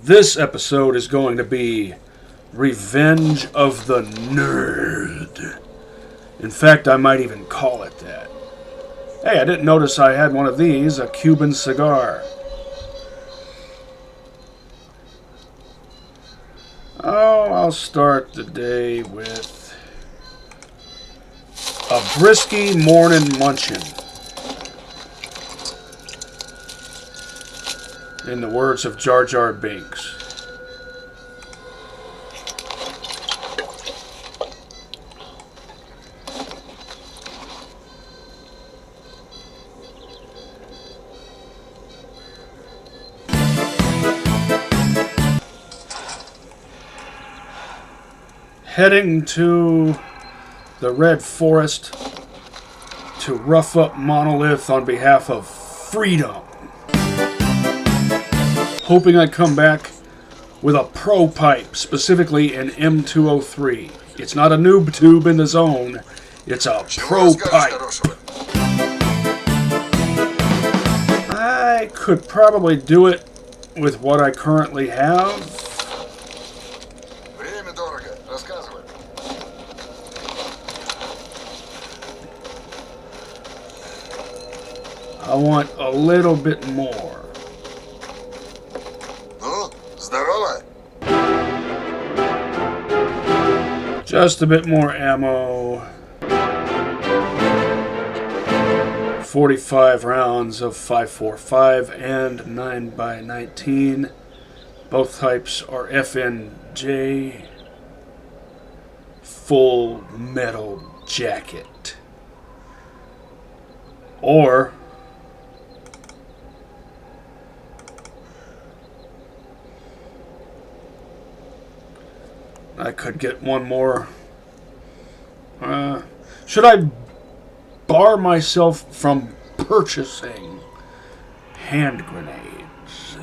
This episode is going to be Revenge of the Nerd. In fact, I might even call it that. Hey, I didn't notice I had one of these, a Cuban cigar. Oh, I'll start the day with a brisky morning munchin'. In the words of Jar Jar Binks. Heading to the Red Forest to rough up Monolith on behalf of freedom. Hoping I come back with a pro pipe, specifically an M203. It's not a noob tube in the zone, it's a pro pipe. I could probably do it with what I currently have. I want a little bit more. Just a bit more ammo. 45 rounds of 5.45 and 9x19. Both types are FNJ. Full metal jacket. Or I could get one more. Should I bar myself from purchasing hand grenades?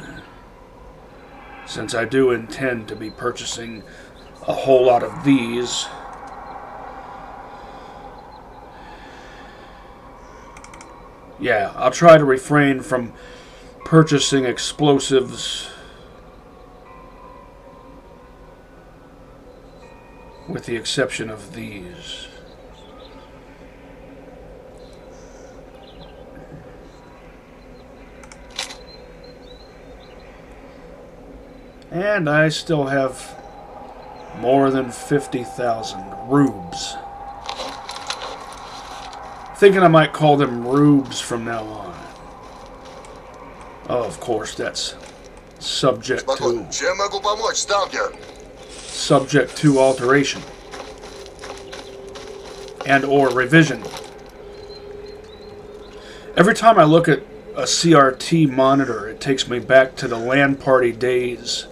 Since I do intend to be purchasing a whole lot of these. Yeah, I'll try to refrain from purchasing explosives. With the exception of these. And I still have more than 50,000 rubes. Thinking I might call them rubes from now on. Oh, of course, that's subject to alteration and or revision. Every time I look at a CRT monitor, it takes me back to the LAN party days.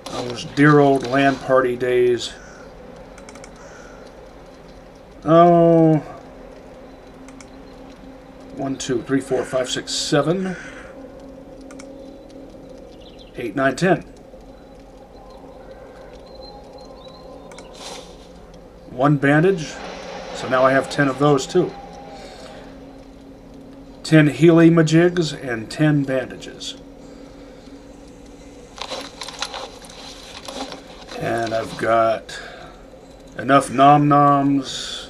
Those dear old LAN party days. Oh, 1, 2, 3, 4, 5, 6, 7, 8, 9, 10. One bandage, so now I have 10 of those too. 10 healy-majigs and 10 bandages. And I've got enough nom-noms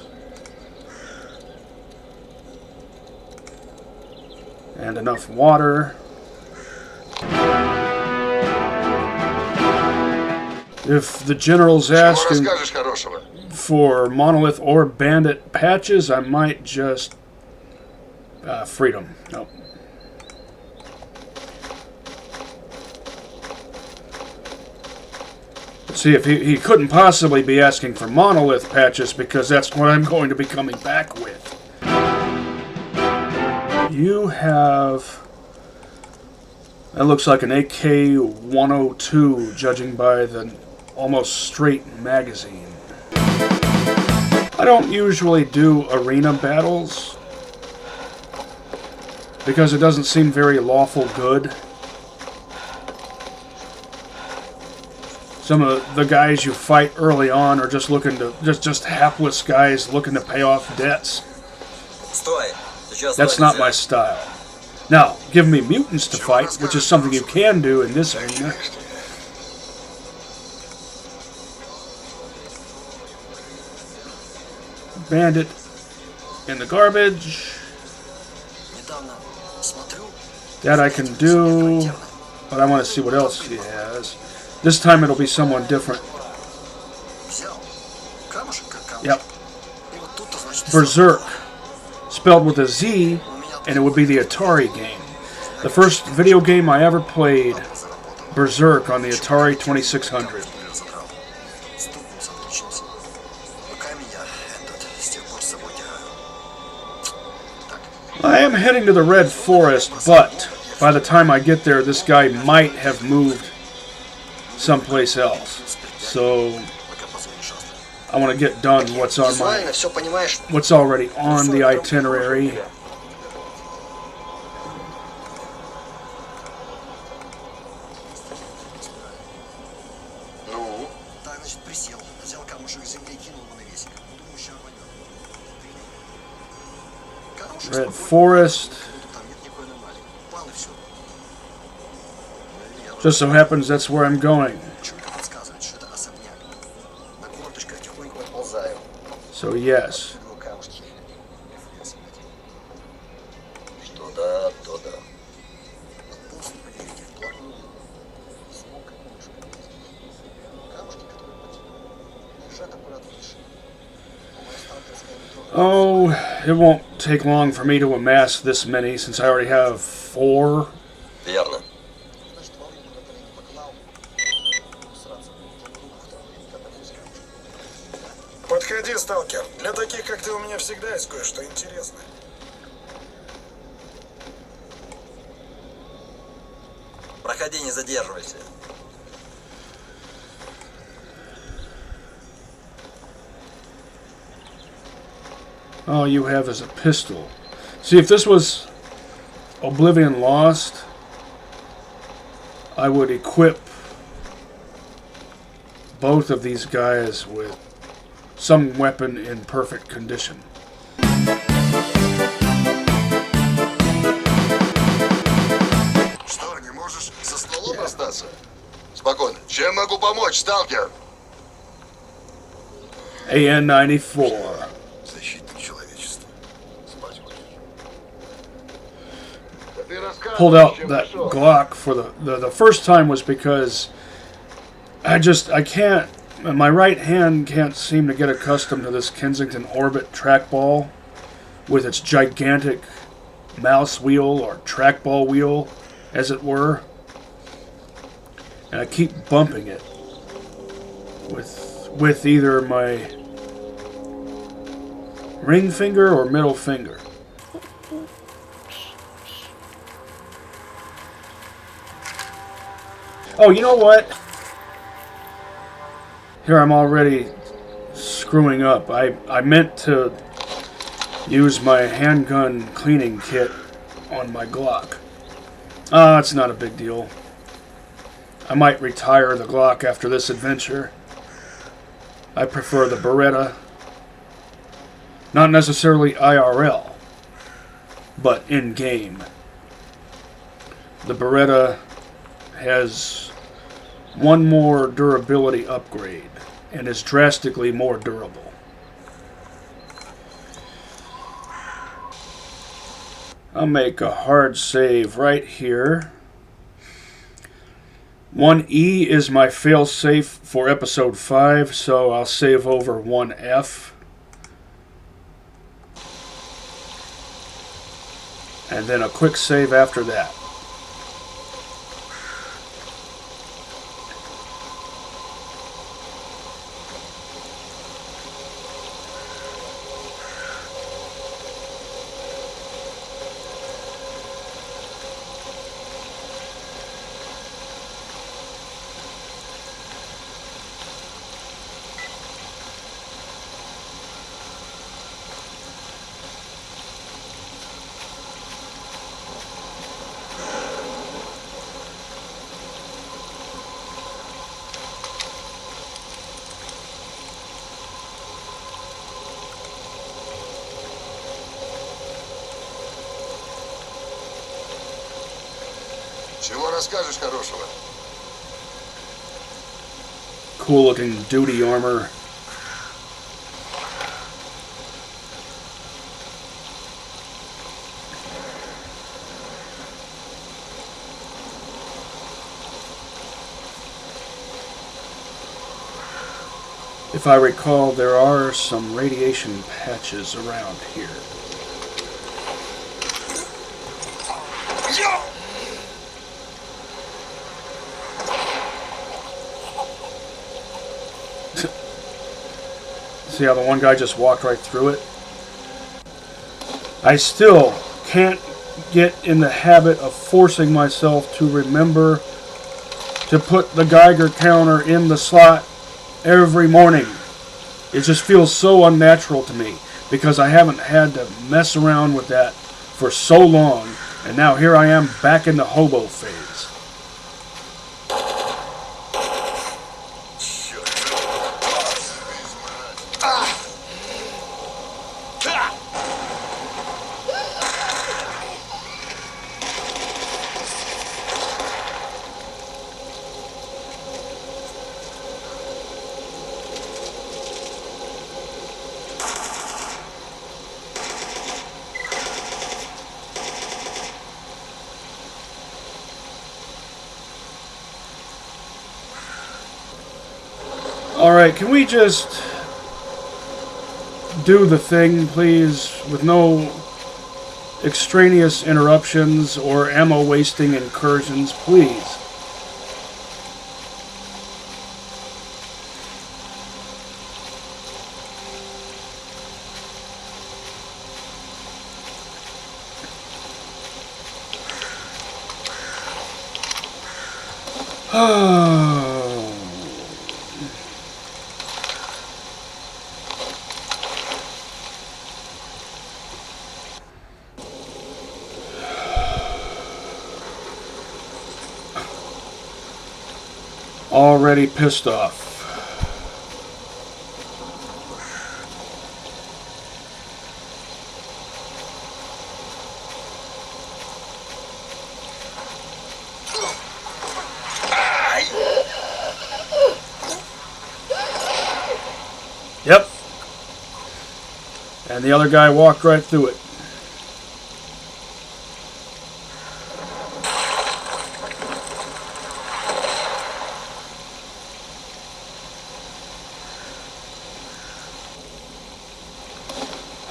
and enough water. If the general's asking for Monolith or Bandit patches, I might just... Freedom. Nope. See, if he couldn't possibly be asking for Monolith patches because that's what I'm going to be coming back with. You have... That looks like an AK-102, judging by the almost straight magazine. I don't usually do arena battles because it doesn't seem very lawful good. Some of the guys you fight early on are just looking to just hapless guys looking to pay off debts. That's not my style. Now, give me mutants to fight, which is something you can do in this arena. Bandit in the garbage. That I can do, but I want to see what else he has. This time it'll be someone different. Yep. Berserk, spelled with a Z, and it would be the Atari game. The first video game I ever played, Berserk, on the Atari 2600. I am heading to the Red Forest, but by the time I get there, this guy might have moved someplace else. So I want to get done what's already on the itinerary. Red Forest. Just so happens that's where I'm going. So yes. Oh, it won't take long for me to amass this many since I already have 4. Подходи, сталкер. Для таких, как ты, у меня всегда есть кое-что интересное. Проходи, не задерживайся. All you have is a pistol. See, if this was Oblivion Lost, I would equip both of these guys with some weapon in perfect condition. Что, не можешь за столом остаться? Спокойно. Чем могу помочь, сталкер? AN-94. Pulled out that Glock for the first time was because I can't, my right hand can't seem to get accustomed to this Kensington Orbit trackball with its gigantic mouse wheel or trackball wheel, as it were. And I keep bumping it with either my ring finger or middle finger. Oh, you know what? Here I'm already screwing up. I meant to use my handgun cleaning kit on my Glock. It's not a big deal. I might retire the Glock after this adventure. I prefer the Beretta. Not necessarily IRL, but in-game. The Beretta has one more durability upgrade and is drastically more durable. I'll make a hard save right here. 1E is my fail-safe for episode 5, so I'll save over 1F. And then a quick save after that. Чего расскажешь хорошего? Cool looking duty armor. If I recall, there are some radiation patches around here. See how the one guy just walked right through it? I still can't get in the habit of forcing myself to remember to put the Geiger counter in the slot every morning. It just feels so unnatural to me because I haven't had to mess around with that for so long, and now here I am back in the hobo phase. Alright, can we just do the thing, please, with no extraneous interruptions or ammo wasting incursions, please? Already pissed off. Yep. And the other guy walked right through it.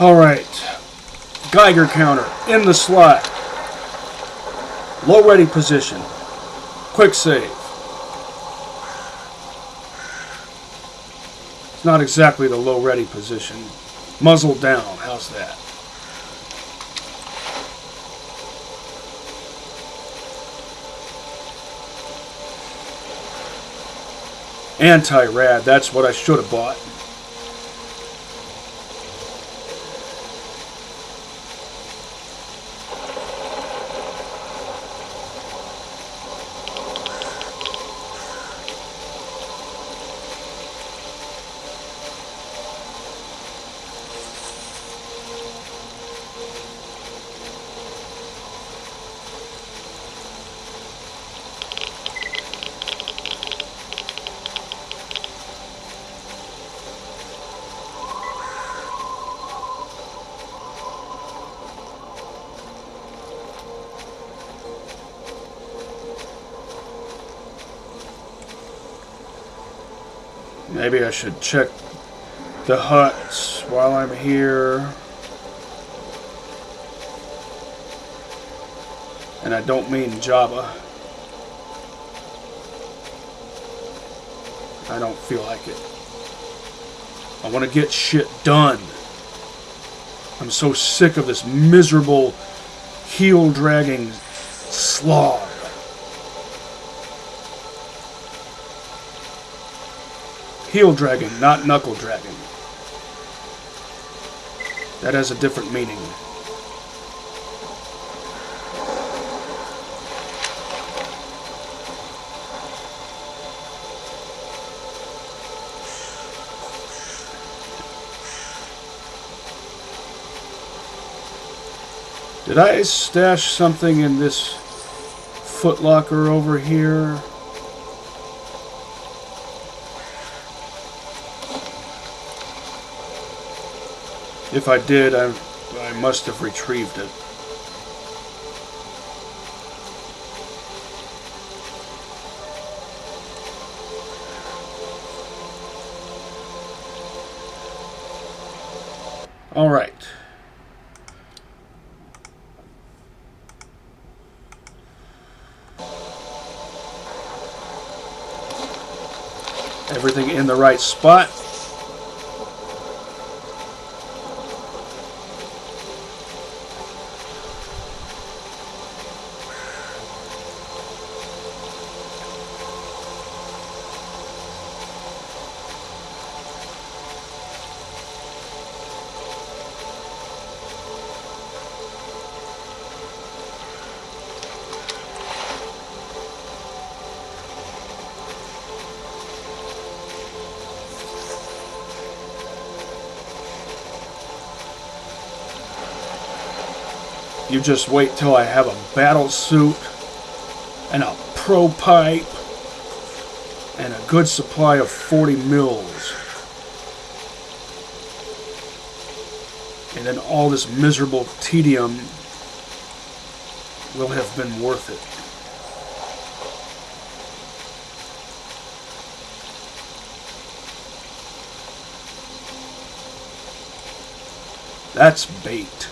Alright. Geiger counter in the slot. Low ready position. Quick save. It's not exactly the low ready position. Muzzle down. How's that? Anti-rad. That's what I should have bought. Maybe I should check the huts while I'm here. And I don't mean Java. I don't feel like it. I want to get shit done. I'm so sick of this miserable, heel-dragging slog. Heel dragging, not knuckle dragging. That has a different meaning. Did I stash something in this footlocker over here. If I did, I must have retrieved it. All right. Everything in the right spot. You just wait till I have a battle suit and a pro pipe and a good supply of 40 mils. And then all this miserable tedium will have been worth it. That's bait.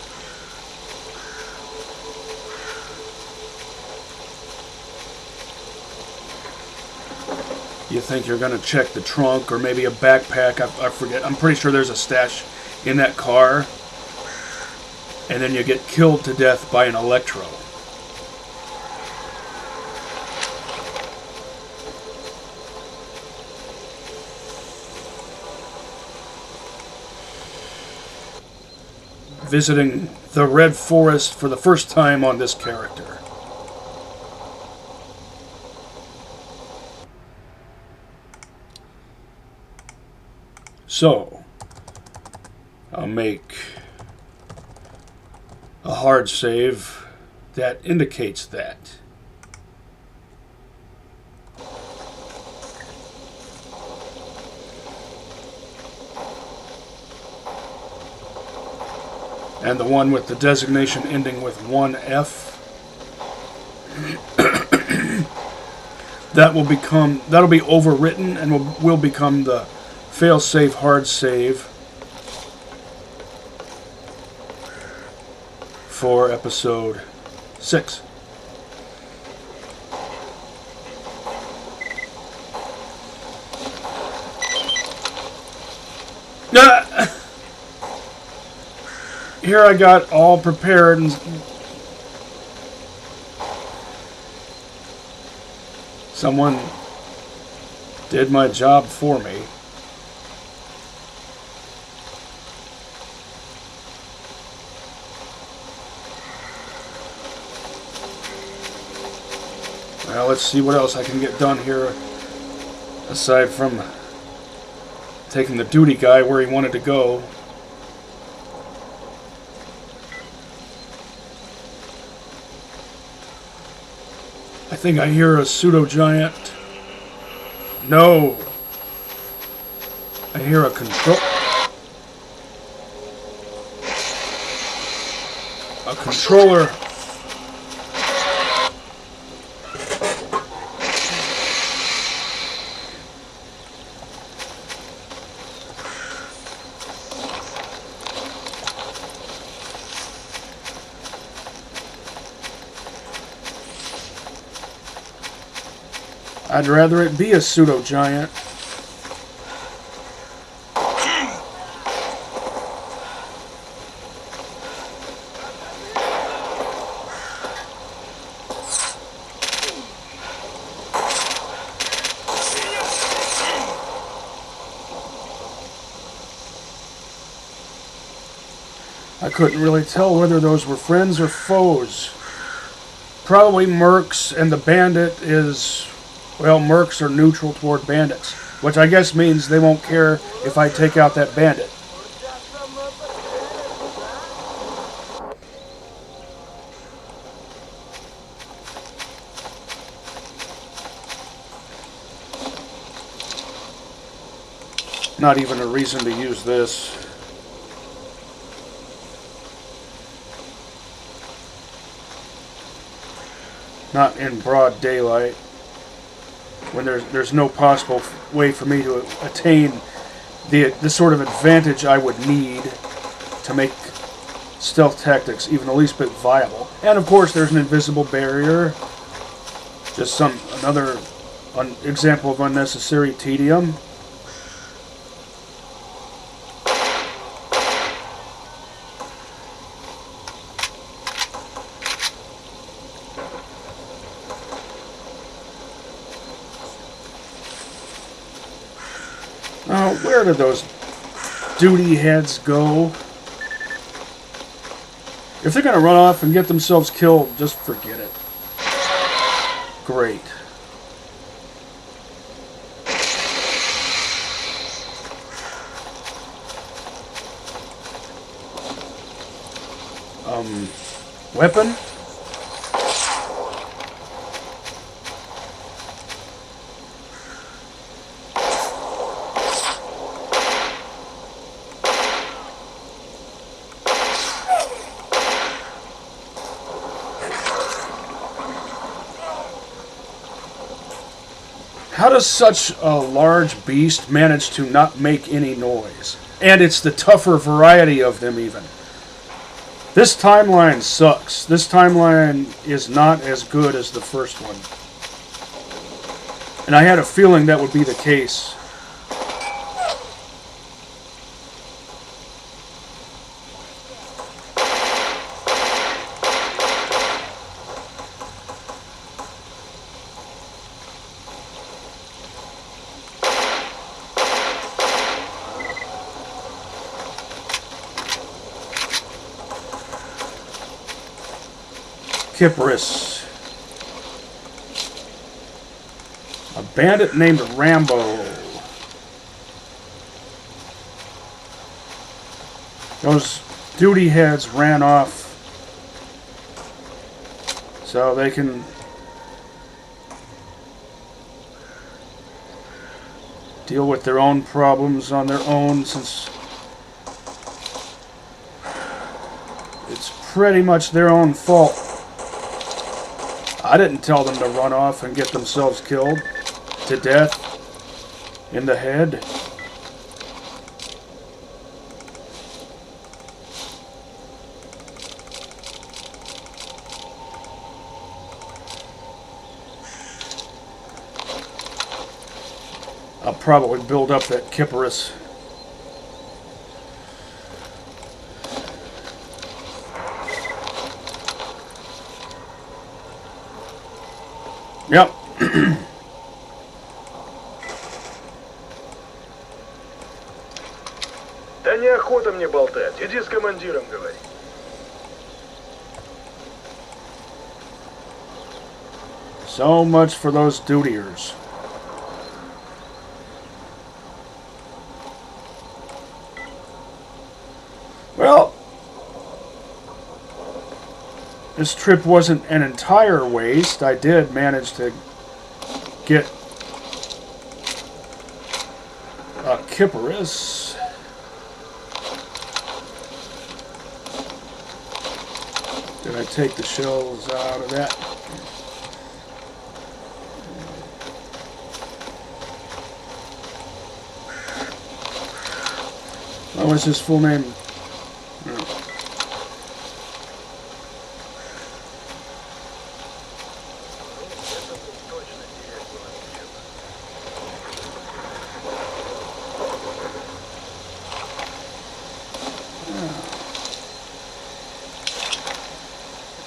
You think you're going to check the trunk or maybe a backpack. I forget. I'm pretty sure there's a stash in that car. And then you get killed to death by an electro. Visiting the Red Forest for the first time on this character. So, I'll make a hard save that indicates that. And the one with the designation ending with 1F. That'll be overwritten and will become the fail-safe hard save for episode 6. Here I got all prepared and someone did my job for me. Well, let's see what else I can get done here aside from taking the duty guy where he wanted to go. I think I hear a pseudo-giant. No. I hear a controller. I'd rather it be a pseudo-giant. I couldn't really tell whether those were friends or foes. Probably mercs, and the bandit is... well, mercs are neutral toward bandits, which I guess means they won't care if I take out that bandit. Not even a reason to use this. Not in broad daylight, when there's no possible way for me to attain the sort of advantage I would need to make stealth tactics even the least bit viable. And of course, there's an invisible barrier. Just another example of unnecessary tedium. Where did those duty heads go? If they're going to run off and get themselves killed, just forget it. Great. Weapon? How does such a large beast manage to not make any noise? And it's the tougher variety of them even. This timeline sucks. This timeline is not as good as the first one. And I had a feeling that would be the case. Kypris. A bandit named Rambo. Those duty heads ran off so they can deal with their own problems on their own, since it's pretty much their own fault. I didn't tell them to run off and get themselves killed to death in the head. I'll probably build up that Kypris. Yep. Да неохота мне болтать. Иди с командиром говори. So much for those dutiers. Well, this trip wasn't an entire waste. I did manage to get a Kypris. Did I take the shells out of that? What was his full name?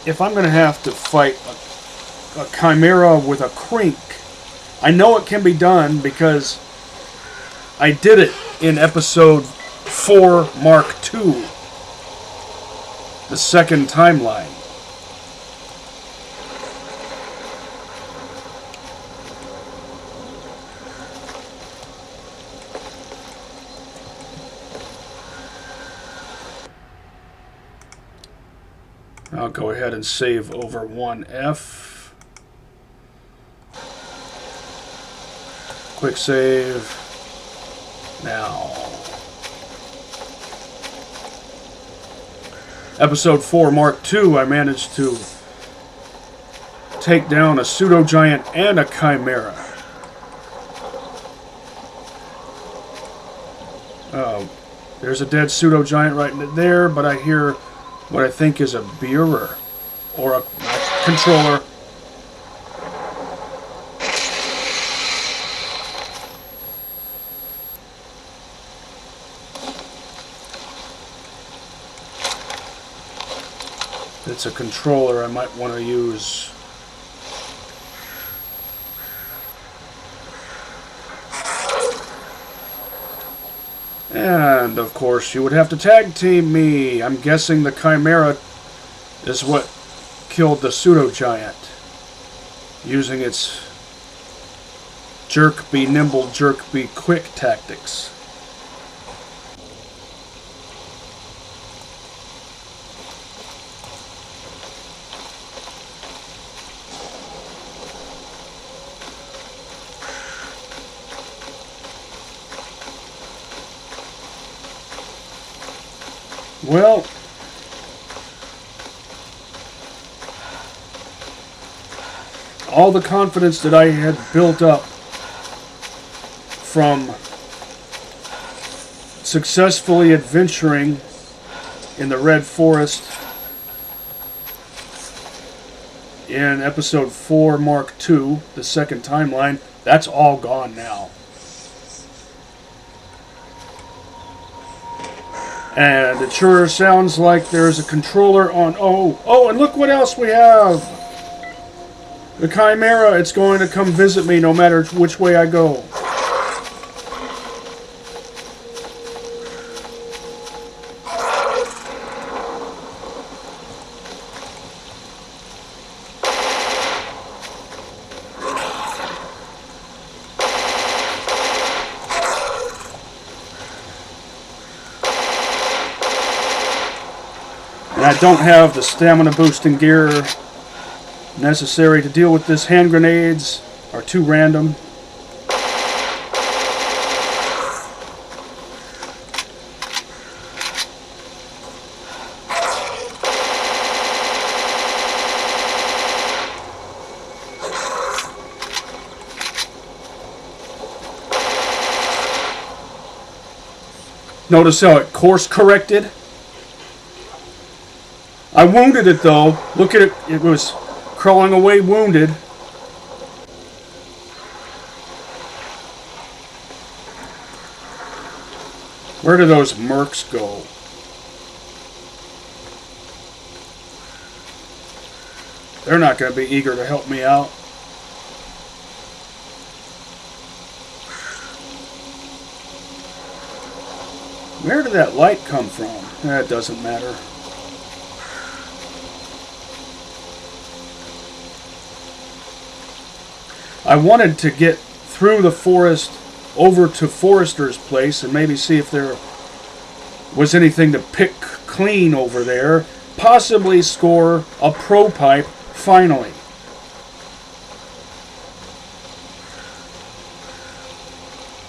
If I'm going to have to fight a chimera with a crink, I know it can be done because I did it in episode 4 Mark II, the second timeline. I'll go ahead and save over 1F. Quick save. Now, Episode 4, Mark II, I managed to take down a pseudo-giant and a chimera. There's a dead pseudo-giant right there, but I hear what I think is a bearer or a controller. It's a controller I might want to use. And, of course, you would have to tag team me. I'm guessing the Chimera is what killed the pseudo-giant. Using its jerk be nimble, jerk be quick tactics. Well, all the confidence that I had built up from successfully adventuring in the Red Forest in Episode 4, Mark II, the second timeline, that's all gone now. And it sure sounds like there's a controller on... Oh, and look what else we have! The Chimera, it's going to come visit me no matter which way I go. And I don't have the stamina boosting gear necessary to deal with this. Hand grenades are too random. Notice how it course corrected. I wounded it though. Look at it. It was crawling away wounded. Where do those mercs go? They're not going to be eager to help me out. Where did that light come from? That doesn't matter. I wanted to get through the forest over to Forrester's place and maybe see if there was anything to pick clean over there. Possibly score a pro pipe finally.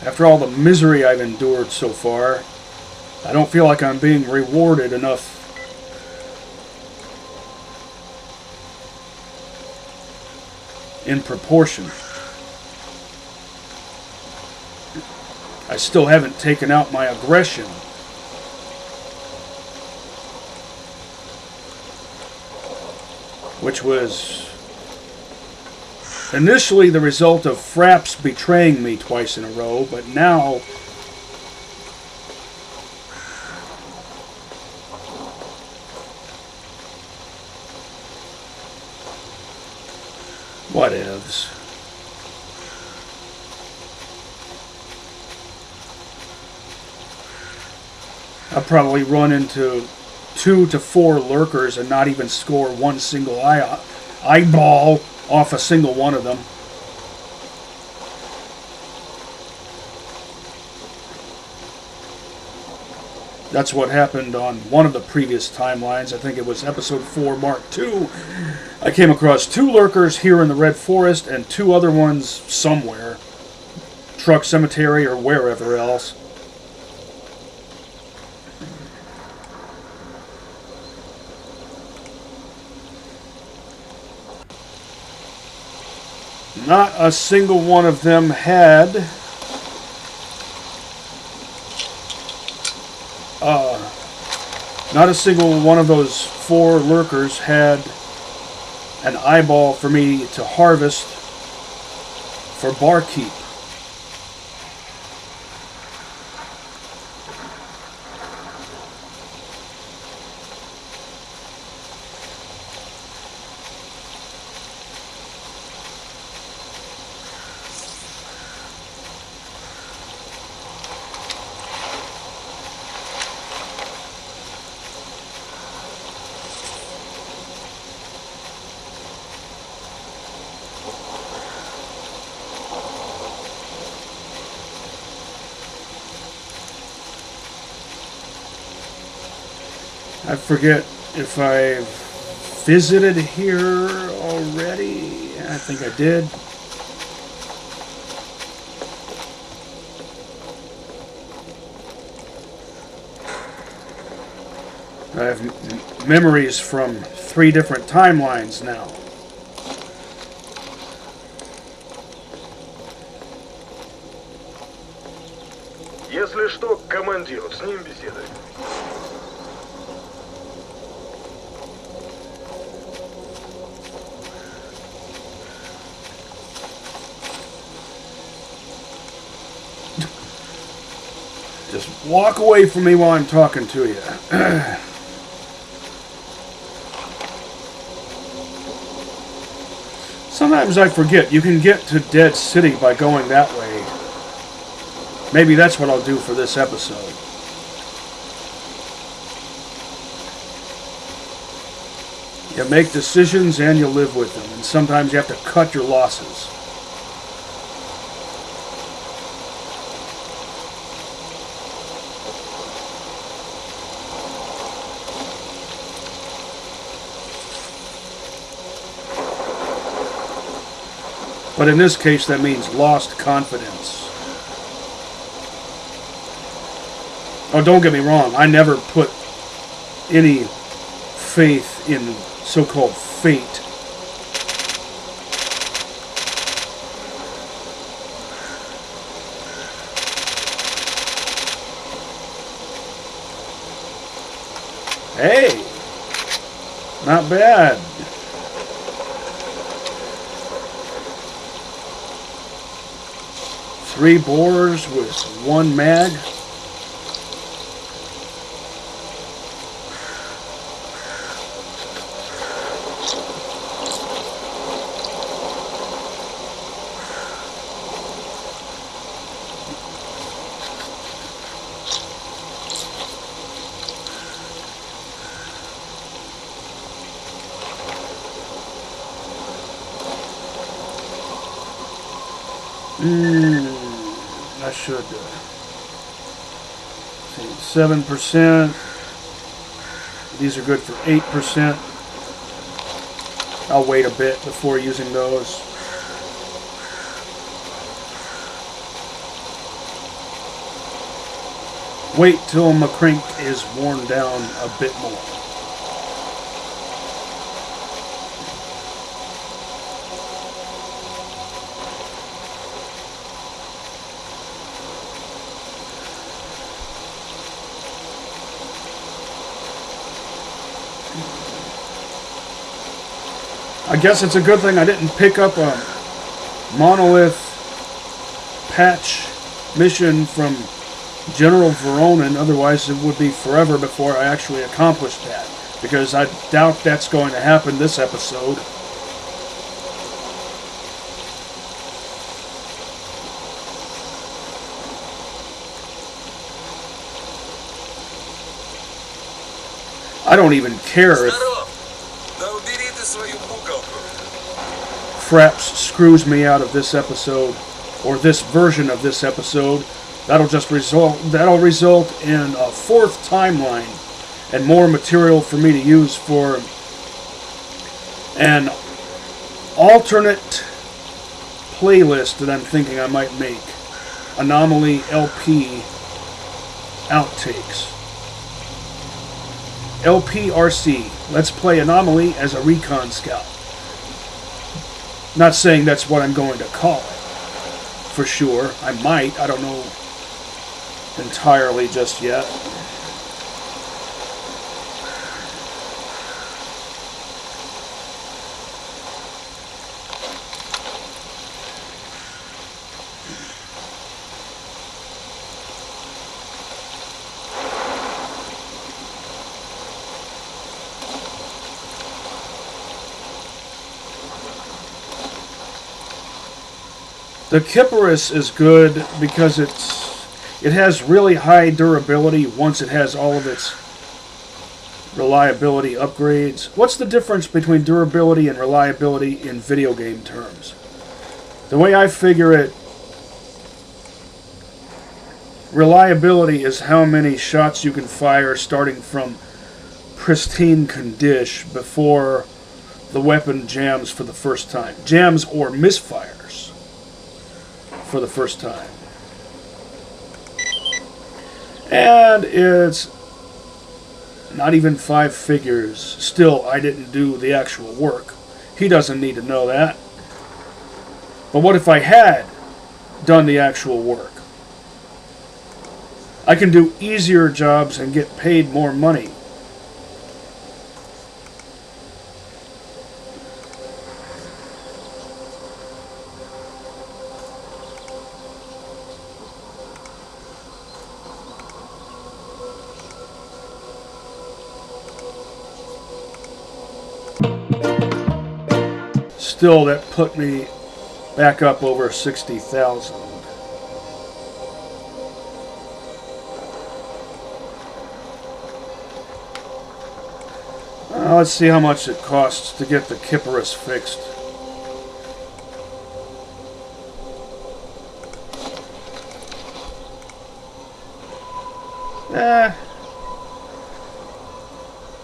After all the misery I've endured so far, I don't feel like I'm being rewarded enough. In proportion. I still haven't taken out my aggression. Which was initially the result of Fraps betraying me twice in a row, but now whatevs. I'll probably run into 2 to 4 lurkers and not even score one single eyeball off a single one of them. That's what happened on one of the previous timelines. I think it was Episode 4, Mark II. I came across 2 lurkers here in the Red Forest and 2 other ones somewhere. Truck Cemetery or wherever else. Not a single one of them had not a single one of those 4 lurkers had an eyeball for me to harvest for barkeep. I forget if I've visited here already. I think I did. I have memories from 3 different timelines now. Если что, к командиру, с ним беседуй. Just walk away from me while I'm talking to you. Sometimes I forget you can get to Dead City by going that way. Maybe that's what I'll do for this episode. You make decisions and you live with them, and sometimes you have to cut your losses. But in this case, that means lost confidence. Oh, don't get me wrong. I never put any faith in so-called fate. Hey! Not bad. Three bores with 1 mag. I should see 7%. These are good for 8%. I'll wait a bit before using those. Wait till my crank is worn down a bit more. I guess it's a good thing I didn't pick up a monolith patch mission from General Veronin, otherwise it would be forever before I actually accomplished that, because I doubt that's going to happen this episode. I don't even care if Fraps screws me out of this episode, or this version of this episode. That'll result in a 4th timeline and more material for me to use for an alternate playlist that I'm thinking I might make. Anomaly LP outtakes. LPRC. Let's play Anomaly as a Recon scout. Not saying that's what I'm going to call it. For sure. I might. I don't know entirely just yet. The Kipperus is good because it has really high durability once it has all of its reliability upgrades. What's the difference between durability and reliability in video game terms? The way I figure it, reliability is how many shots you can fire starting from pristine condition before the weapon jams for the first time. Jams or misfires for the first time. And it's not even 5 figures. Still, I didn't do the actual work. He doesn't need to know that. But what if I had done the actual work? I can do easier jobs and get paid more money. Still, that put me back up over 60,000. Let's see how much it costs to get the Kipperus fixed.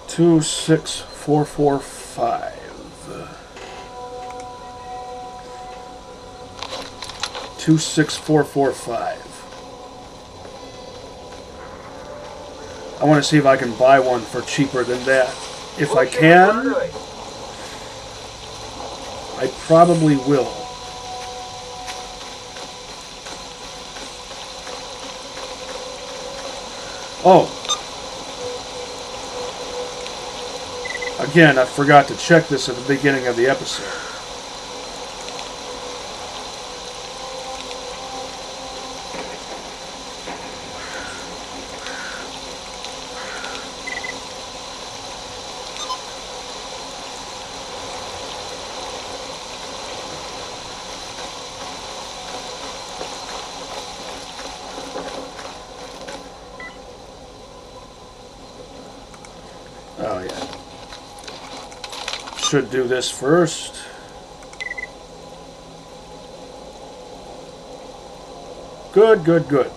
$26,445. 26445. I want to see if I can buy one for cheaper than that. If I can, I probably will. Oh. Again, I forgot to check this at the beginning of the episode. Oh, yeah. Should do this first. Good, good, good.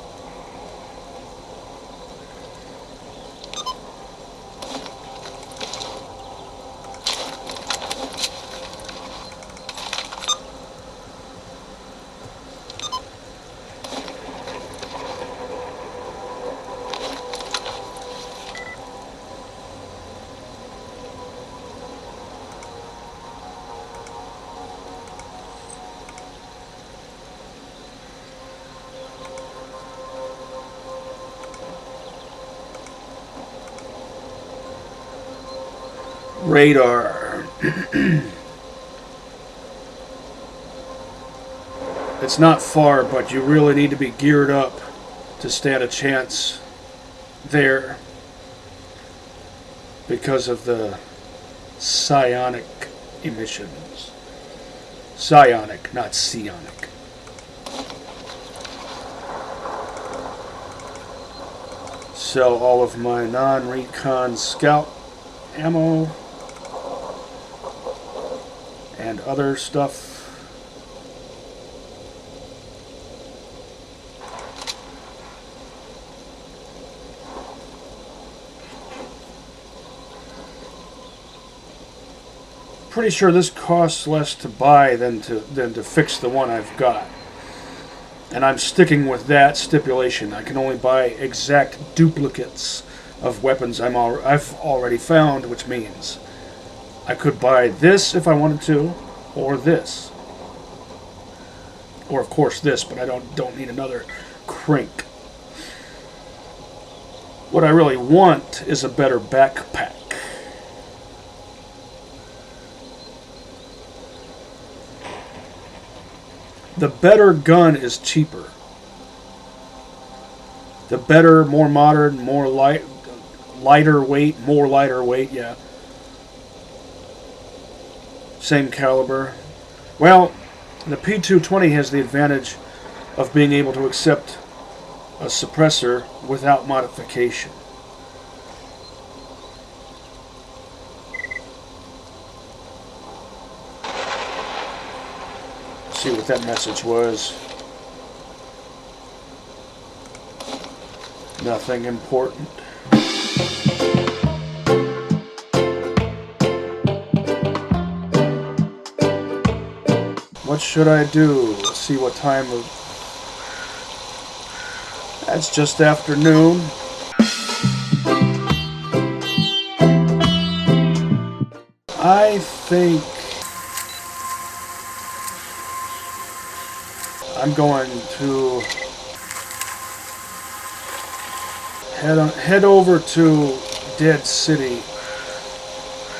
Radar. It's not far, but you really need to be geared up to stand a chance there because of the psionic emissions. Psionic, not psionic. Sell all of my non-recon scout ammo and other stuff. Pretty sure this costs less to buy than to fix the one I've got. And I'm sticking with that stipulation. I can only buy exact duplicates of weapons I've already found, which means I could buy this if I wanted to, or this Or of course this, but I don't need another crank. What I really want is a better backpack. The better gun is cheaper. The better, more modern, more lighter weight, yeah. Same caliber. Well, the P220 has the advantage of being able to accept a suppressor without modification. Let's see what that message was. Nothing important. What should I do? Let's see what time of... That's just afternoon. I think I'm going to head over to Dead City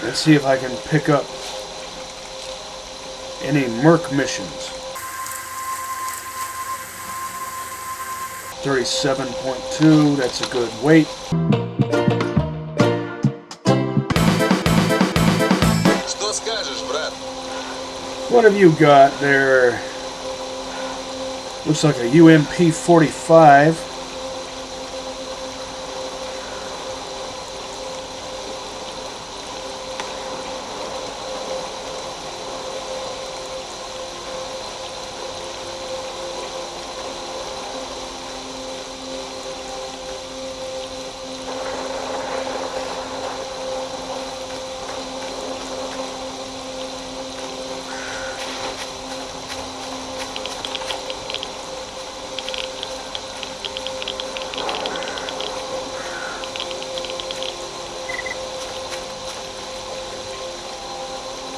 and see if I can pick up any Merc missions. 37.2, that's a good weight. Что скажешь, брат? What have you got there? Looks like a UMP-45.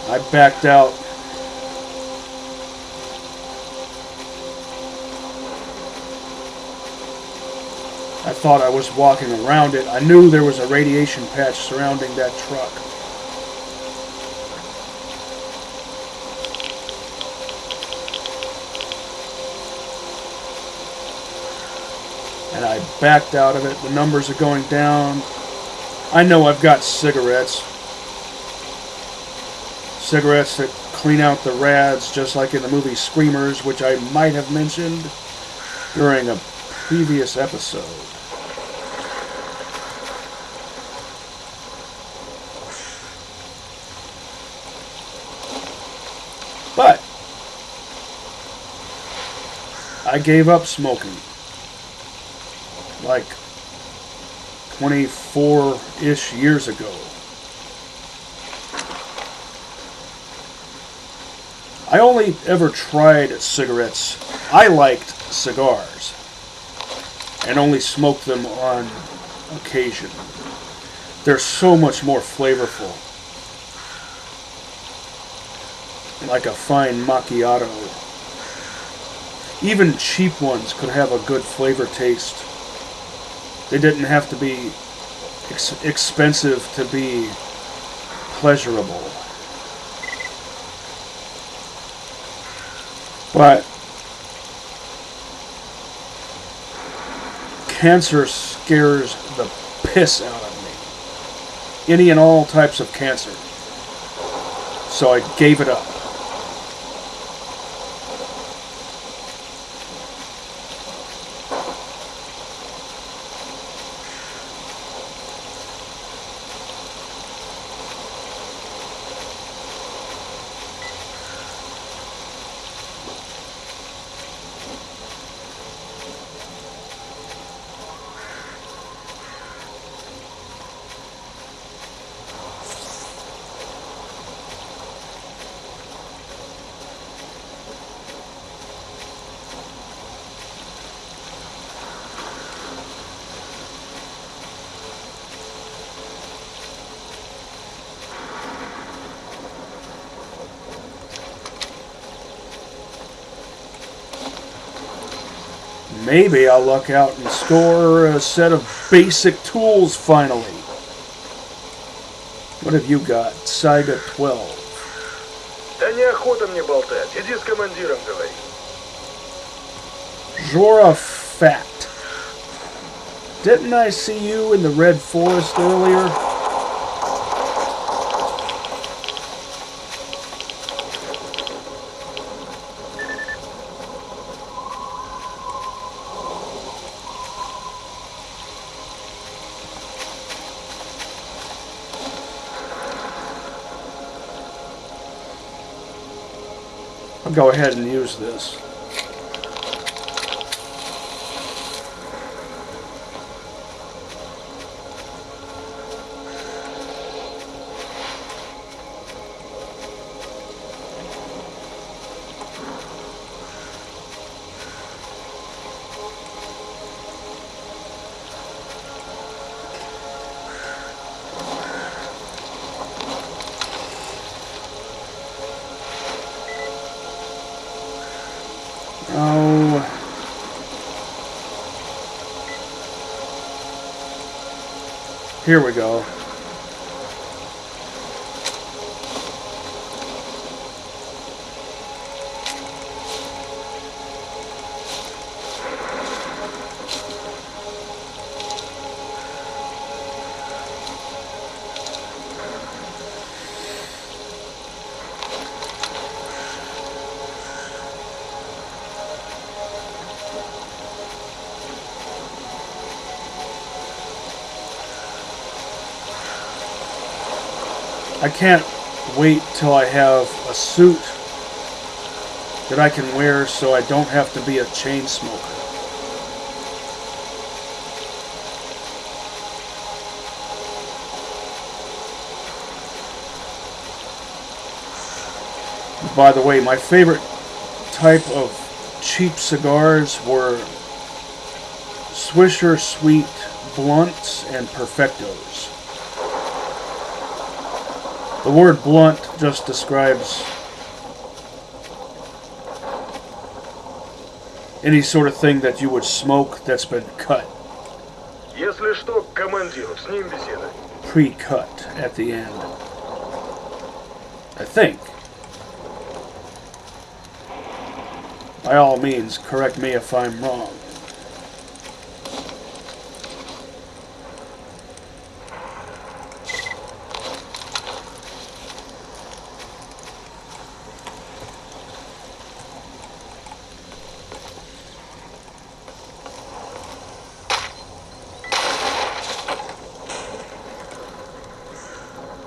I backed out. I thought I was walking around it. I knew there was a radiation patch surrounding that truck. And I backed out of it. The numbers are going down. I know I've got cigarettes. Cigarettes that clean out the rads, just like in the movie Screamers, which I might have mentioned during a previous episode. But I gave up smoking like 24-ish years ago. I only ever tried cigarettes. I liked cigars and only smoked them on occasion. They're so much more flavorful. Like a fine macchiato. Even cheap ones could have a good flavor taste. They didn't have to be expensive to be pleasurable. But cancer scares the piss out of me. Any and all types of cancer. So I gave it up. Maybe I'll luck out and score a set of basic tools finally. What have you got? Saiga 12. Да неохота мне болтать. Иди с командиром говори. Zora Fat. Didn't I see you in the Red Forest earlier? I'll go ahead and use this. Oh. Here we go. I can't wait till I have a suit that I can wear so I don't have to be a chain smoker. By the way, my favorite type of cheap cigars were Swisher Sweet Blunts and Perfectos. The word blunt just describes any sort of thing that you would smoke that's been cut. Если что, к командиру, с ним беседа. Pre-cut at the end. I think. By all means, correct me if I'm wrong.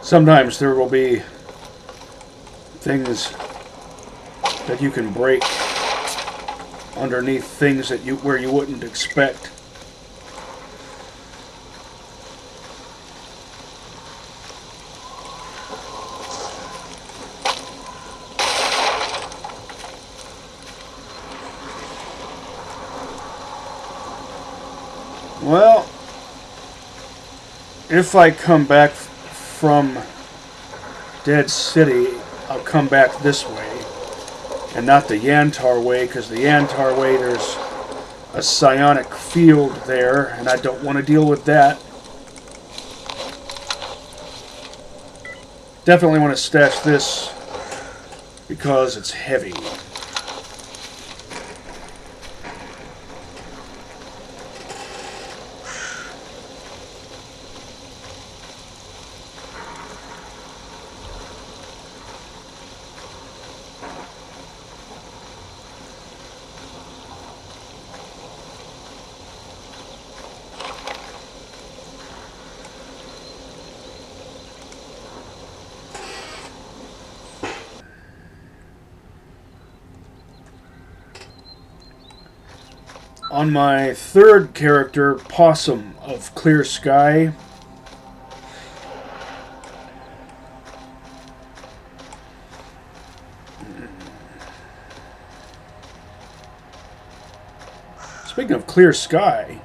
Sometimes there will be things that you can break underneath things that where you wouldn't expect. Well, if I come back from Dead City, I'll come back this way and not the Yantar way, because the Yantar way there's a psionic field there and I don't want to deal with that. Definitely want to stash this because it's heavy. On my third character, Possum of Clear Sky, speaking of Clear Sky,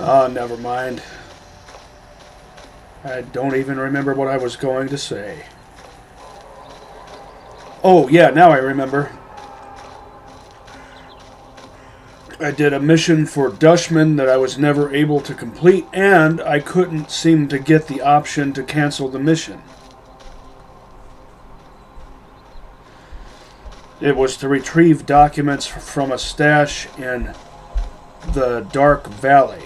Ah, never mind. I don't even remember what I was going to say. Oh, yeah, now I remember. I did a mission for Dutchman that I was never able to complete, and I couldn't seem to get the option to cancel the mission. It was to retrieve documents from a stash in the Dark Valley.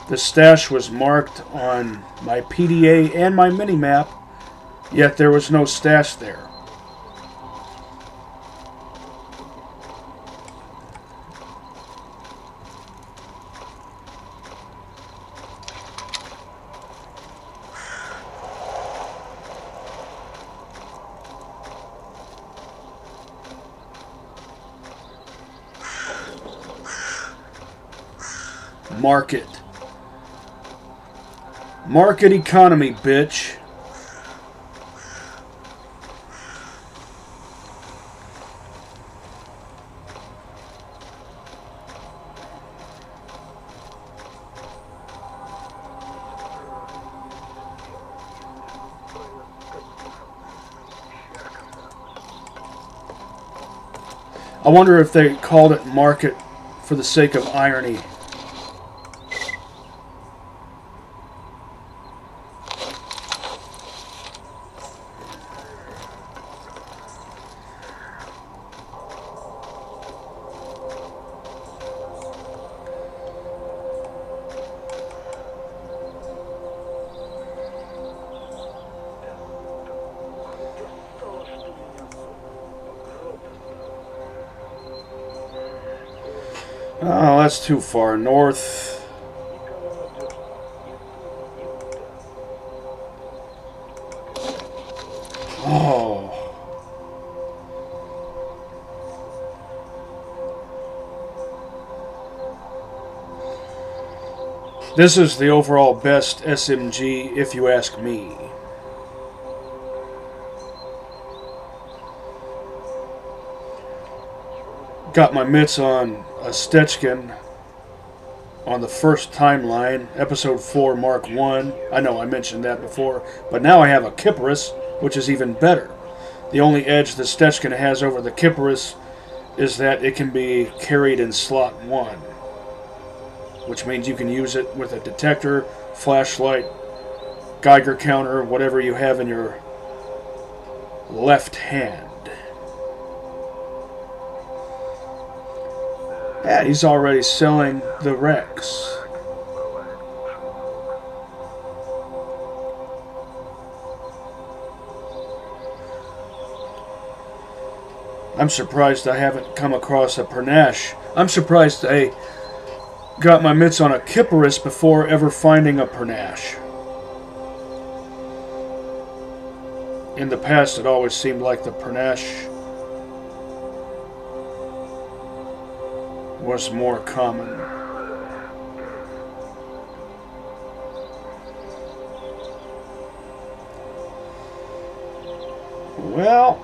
The stash was marked on my PDA and my minimap, yet there was no stash there. Market. Market economy, bitch. I wonder if they called it market for the sake of irony. Oh, that's too far north. Oh. This is the overall best SMG, if you ask me. Got my mitts on a S.T.A.L.K.E.R on the first timeline, episode 4, Mark 1. I know I mentioned that before, but now I have a Kipparus, which is even better. The only edge the S.T.A.L.K.E.R has over the Kipparus is that it can be carried in slot 1, which means you can use it with a detector, flashlight, Geiger counter, whatever you have in your left hand. Yeah, he's already selling the Rex. I'm surprised I haven't come across a Pernash. I'm surprised I got my mitts on a Kipparus before ever finding a Pernash. In the past, it always seemed like the Pernash was more common. Well,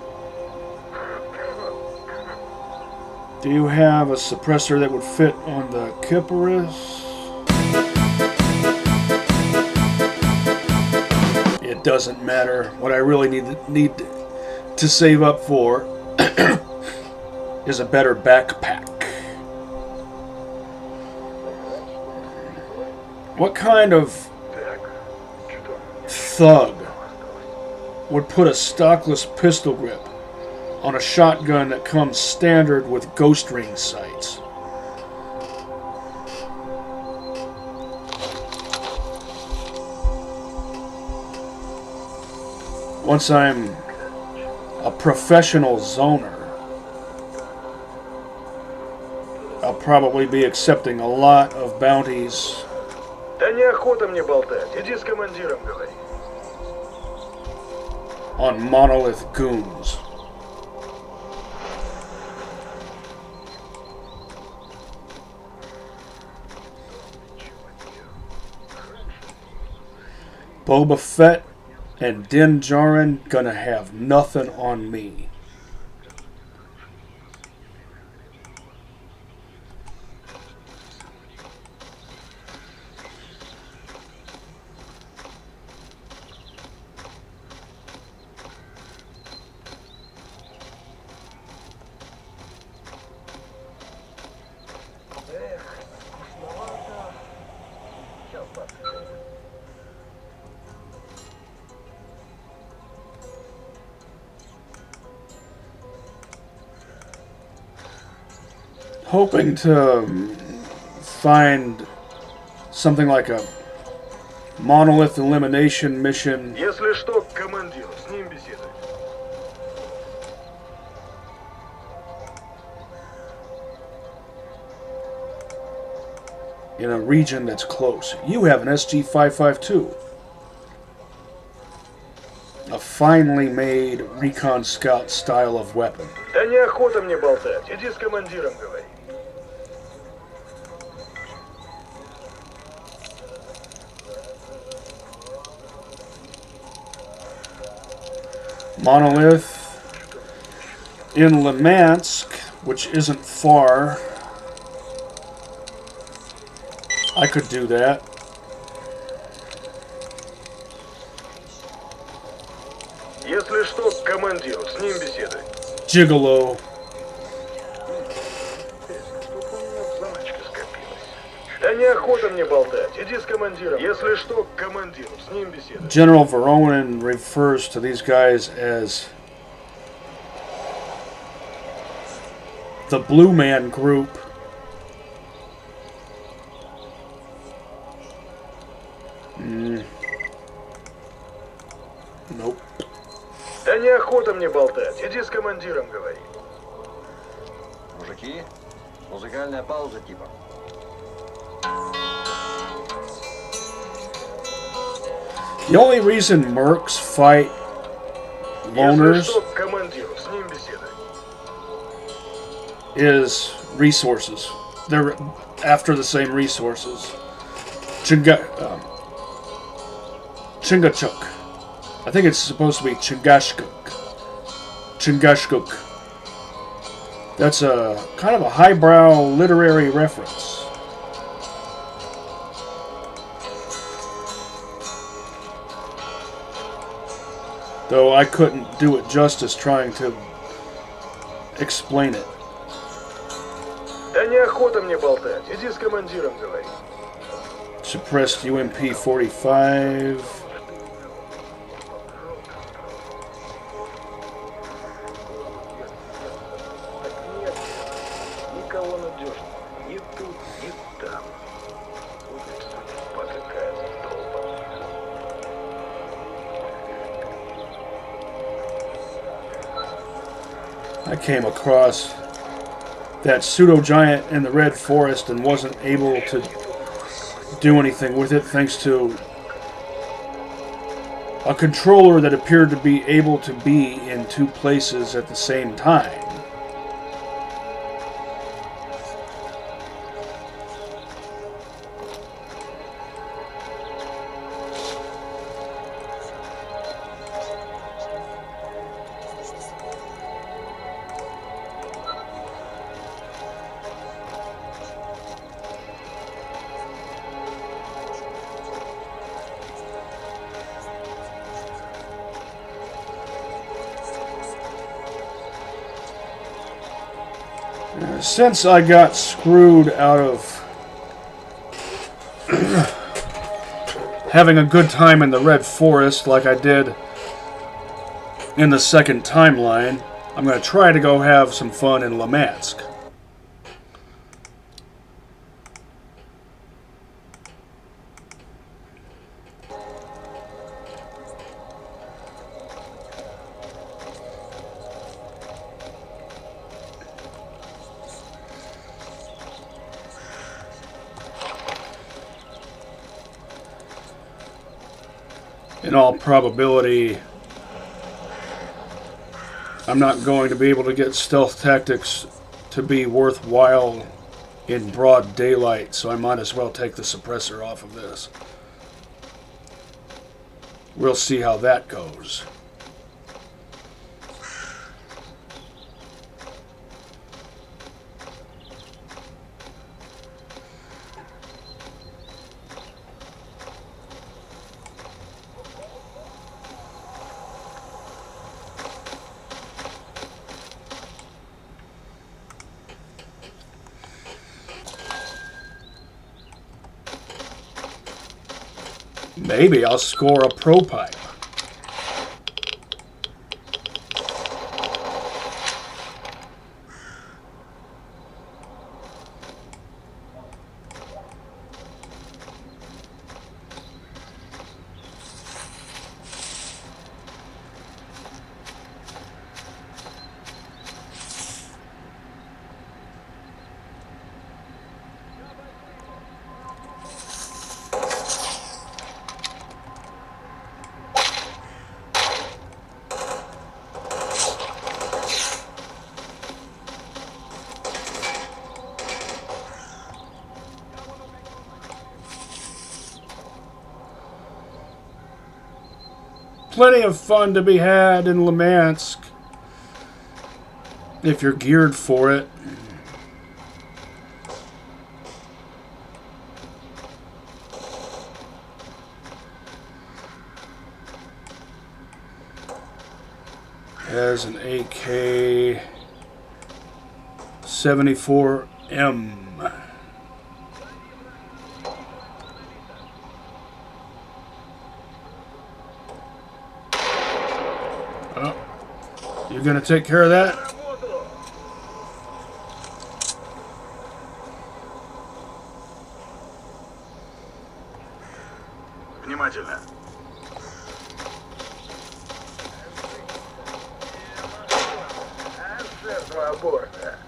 do you have a suppressor that would fit on the Kipparus? It doesn't matter. What I really need to save up for is a better backpack. What kind of thug would put a stockless pistol grip on a shotgun that comes standard with ghost ring sights? Once I'm a professional zoner, I'll probably be accepting a lot of bounties. Да неохота мне болтать. Иди с командиром говори. On monolith goons. Boba Fett and Din Djarin gonna have nothing on me. Hoping to find something like a monolith elimination mission. Если что, к командиру, с ним беседуй. In a region that's close. You have an SG-552. A finely made Recon Scout style of weapon. Да неохота мне болтать. Иди с командиром говори. Monolith in Lemansk, which isn't far. I could do that. Если что, к командиру, с ним беседуй. Gigolo. Что-то у меня в заначке скопилось. Да неохота мне болтать. Иди с командиром. Если что, к командиру, с ним беседуй. General Veronin refers to these guys as the Blue Man Group. Nope. Да неохота мне болтать. Иди с командиром говори. Мужики, музыкальная пауза типа. The only reason mercs fight Если loners что, к командиру, с ним беседуй. is resources. They're after the same resources. Chingachuk. I think it's supposed to be Chingashkuk. Chingashkuk. That's a kind of a highbrow literary reference. Though I couldn't do it justice trying to explain it. Да неохота мне болтать. Иди с командиром говори. Suppressed UMP-45. Нет, никого надежного. Ни тут, ни там. Вот и судьба какая-то долбаная. I came across that pseudo giant in the red forest and wasn't able to do anything with it thanks to a controller that appeared to be able to be in two places at the same time. Since I got screwed out of having a good time in the Red Forest like I did in the second timeline, I'm going to try to go have some fun in Lemansk. In all probability, I'm not going to be able to get stealth tactics to be worthwhile in broad daylight, so I might as well take the suppressor off of this. We'll see how that goes. Maybe I'll score a pro pipe. plenty of fun to be had in Lemansk if you're geared for it. Has an AK-74M. Oh, you gonna take care of that? Внимательно. Жертва аборта.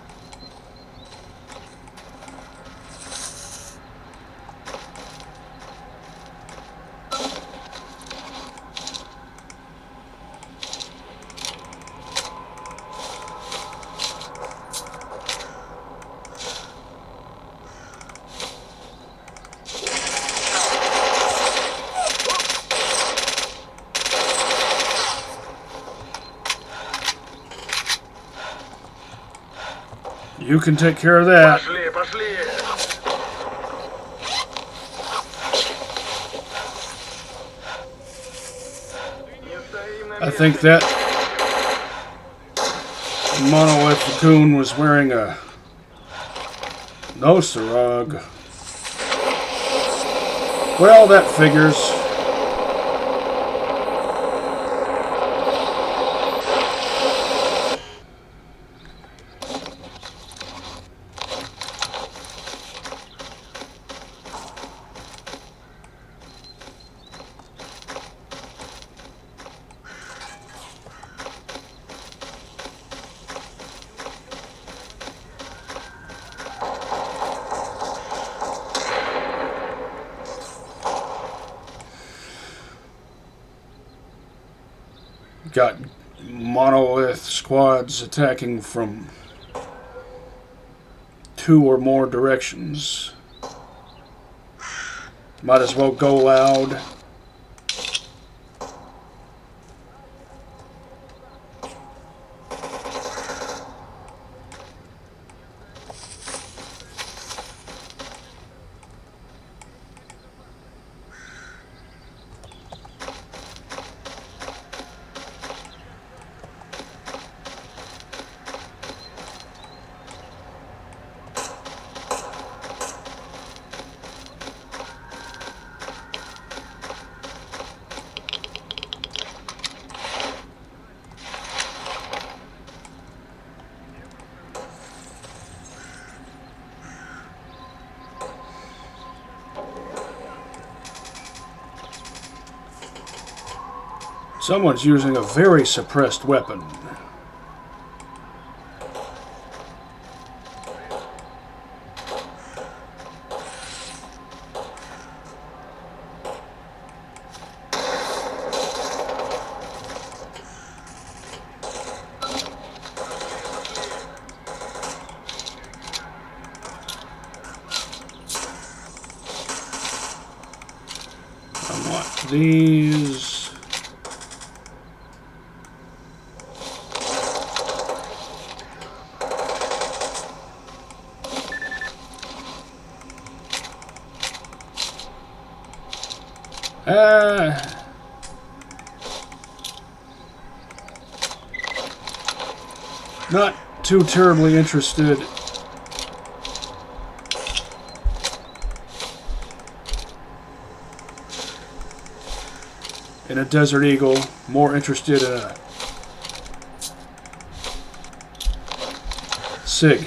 You can take care of that. Пошли, пошли. Не стоим на I месте. think that monolith cocoon was wearing a noserog. Well, that figures. Got monolith squads attacking from 2 or more directions. Might as well go loud. Someone's using a very suppressed weapon. Unlock these. Not too terribly interested in a Desert Eagle, more interested in a SIG.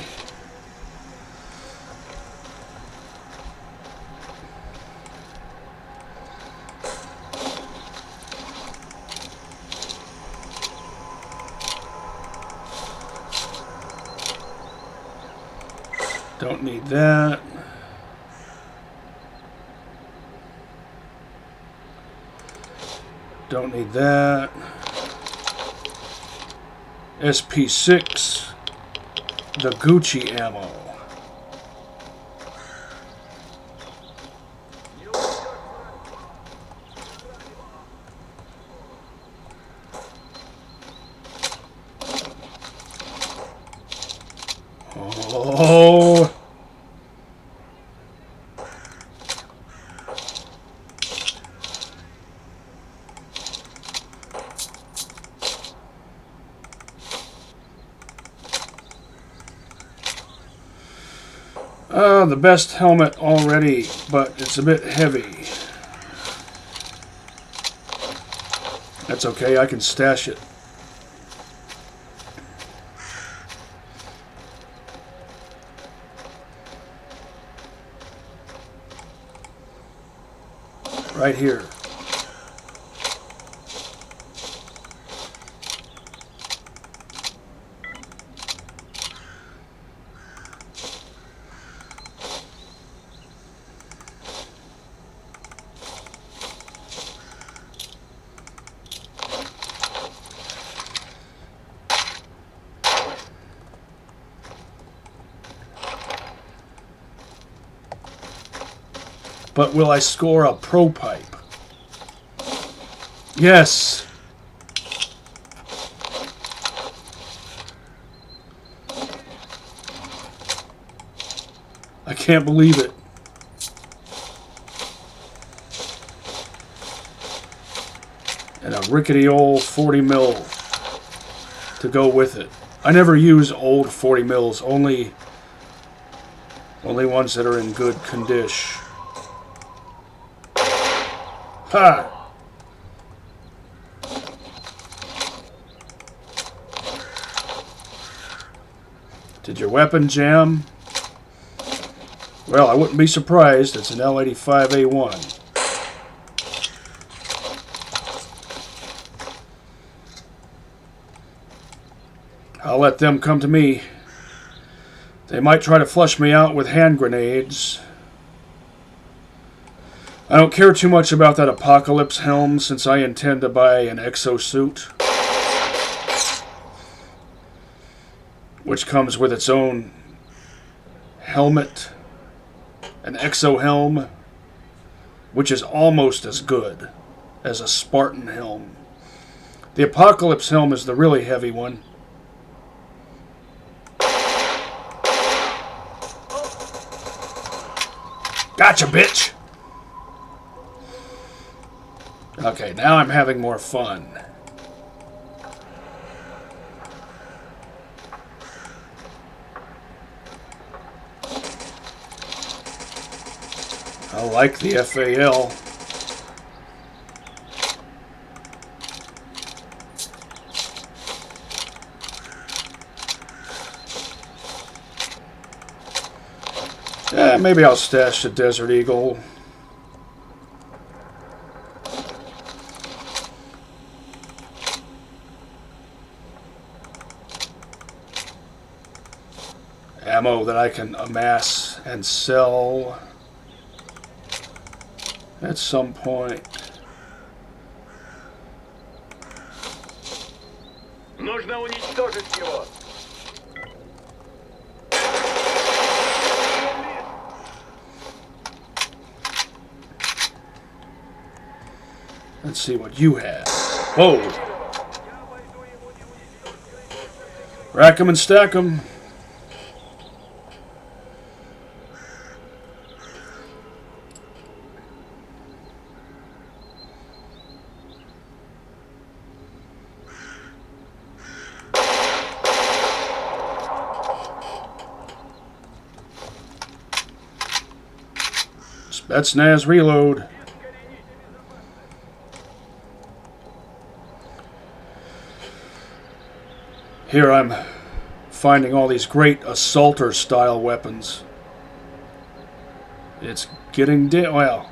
Don't need that. Don't need that. SP6, the Gucci ammo. The best helmet already, but it's a bit heavy. That's okay, I can stash it. Right here. But will I score a pro pipe? Yes! I can't believe it. And a rickety old 40 mil to go with it. I never use old 40 mils, only ones that are in good condition. Ha! Did your weapon jam? Well, I wouldn't be surprised. It's an L.85A1. I'll let them come to me. They might try to flush me out with hand grenades. I don't care too much about that apocalypse helm since I intend to buy an exosuit, which comes with its own helmet, an exo helm, which is almost as good as a Spartan helm. The apocalypse helm is the really heavy one. Gotcha, bitch! Okay, now I'm having more fun. I like the FAL. Yeah, maybe I'll stash the Desert Eagle. Ammo that I can amass and sell at some point. Нужно уничтожить его. Let's see what you have. Whoa! Rack 'em and stack 'em. Spetsnaz reload. Here I'm finding all these great assaulter style weapons. It's getting well.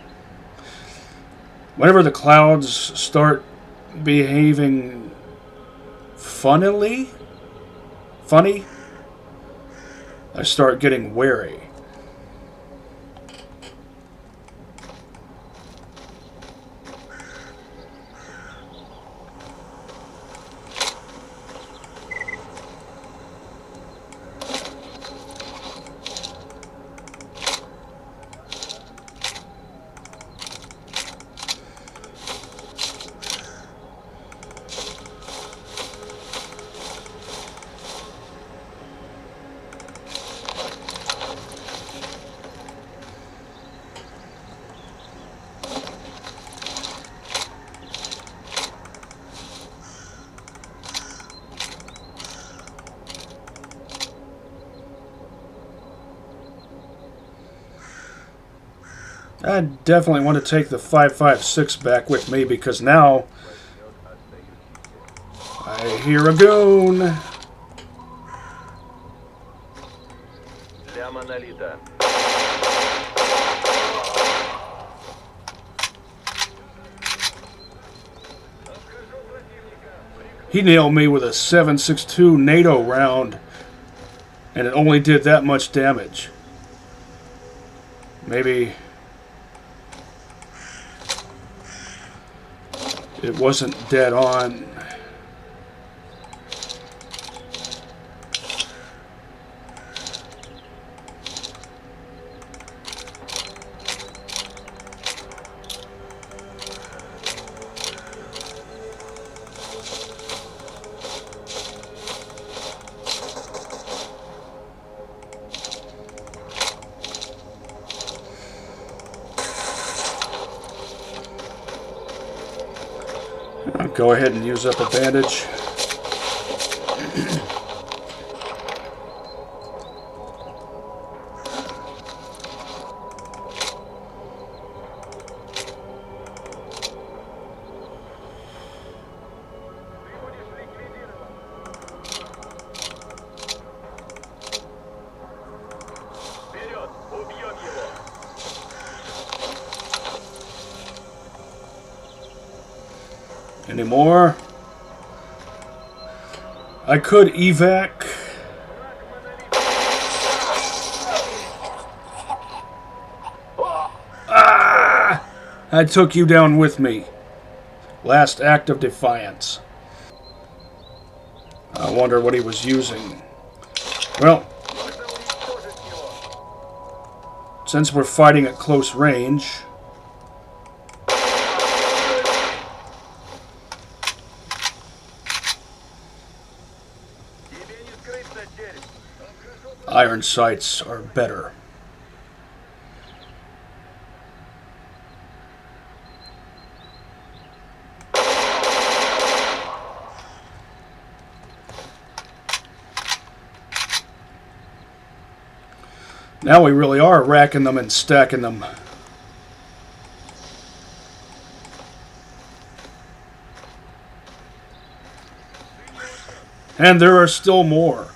Whenever the clouds start behaving funny, I start getting wary. I definitely want to take the 5.56 back with me because now I hear a goon. Для монолита. He nailed me with a 7.62 NATO round, and it only did that much damage. Maybe it wasn't dead on. I'll go ahead and use up a bandage. Вперед! Убьем его! Any more? I could evac. Ah! I took you down with me. Last act of defiance. I wonder what he was using. Well, since we're fighting at close range, Тебе не скрыться, череп! iron sights are better. Now we really are racking them and stacking them. And there are still more.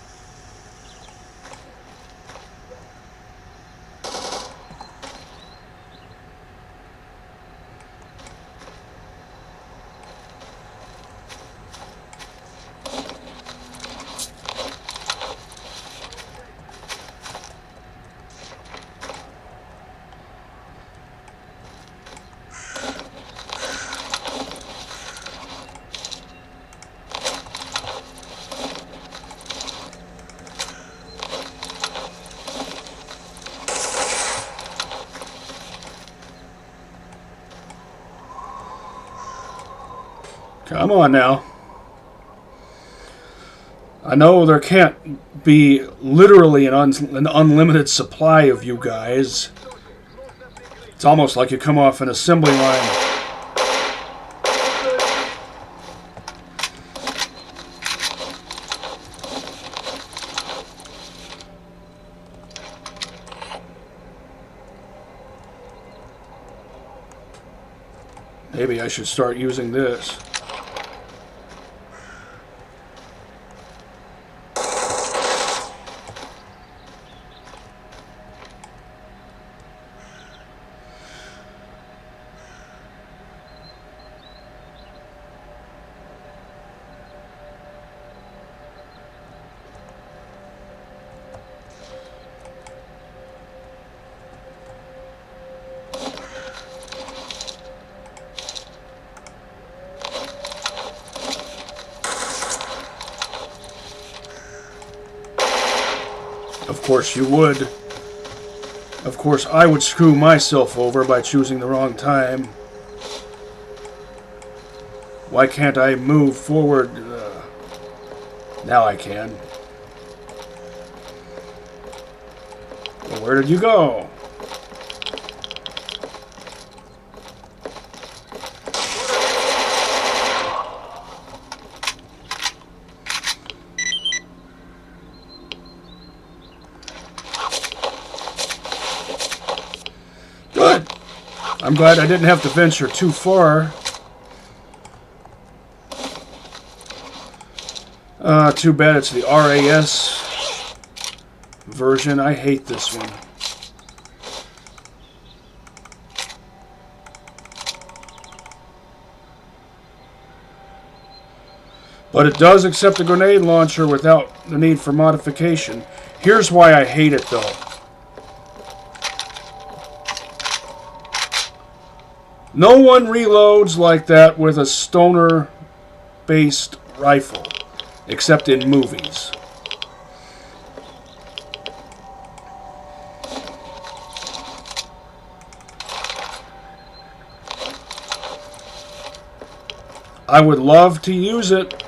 Come on now. I know there can't be literally an unlimited supply of you guys. It's almost like you come off an assembly line. Maybe I should start using this. Of course you would. Of course I would screw myself over by choosing the wrong time. Why can't I move forward? Now I can. Well, where did you go? Good. I'm glad I didn't have to venture too far. Too bad it's the RAS version. I hate this one. But it does accept a grenade launcher without the need for modification. Here's why I hate it, though. No one reloads like that with a stoner-based rifle, except in movies. I would love to use it,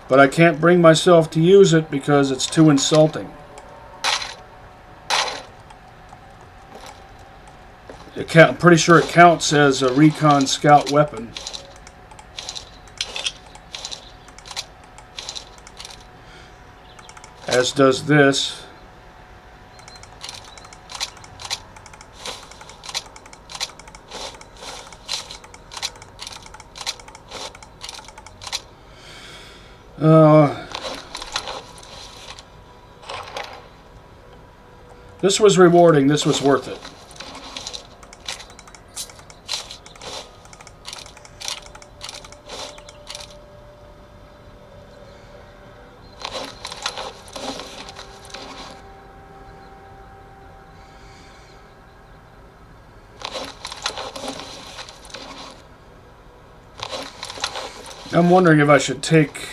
but I can't bring myself to use it because it's too insulting. I'm pretty sure it counts as a Recon scout weapon. As does this. This was rewarding. This was worth it. I'm wondering if I should take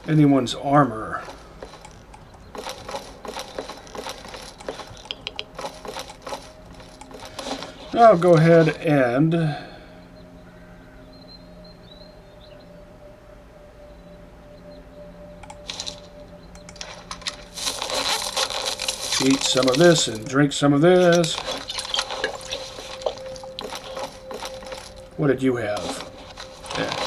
anyone's armor. I'll go ahead and eat some of this and drink some of this. What did you have? Yeah.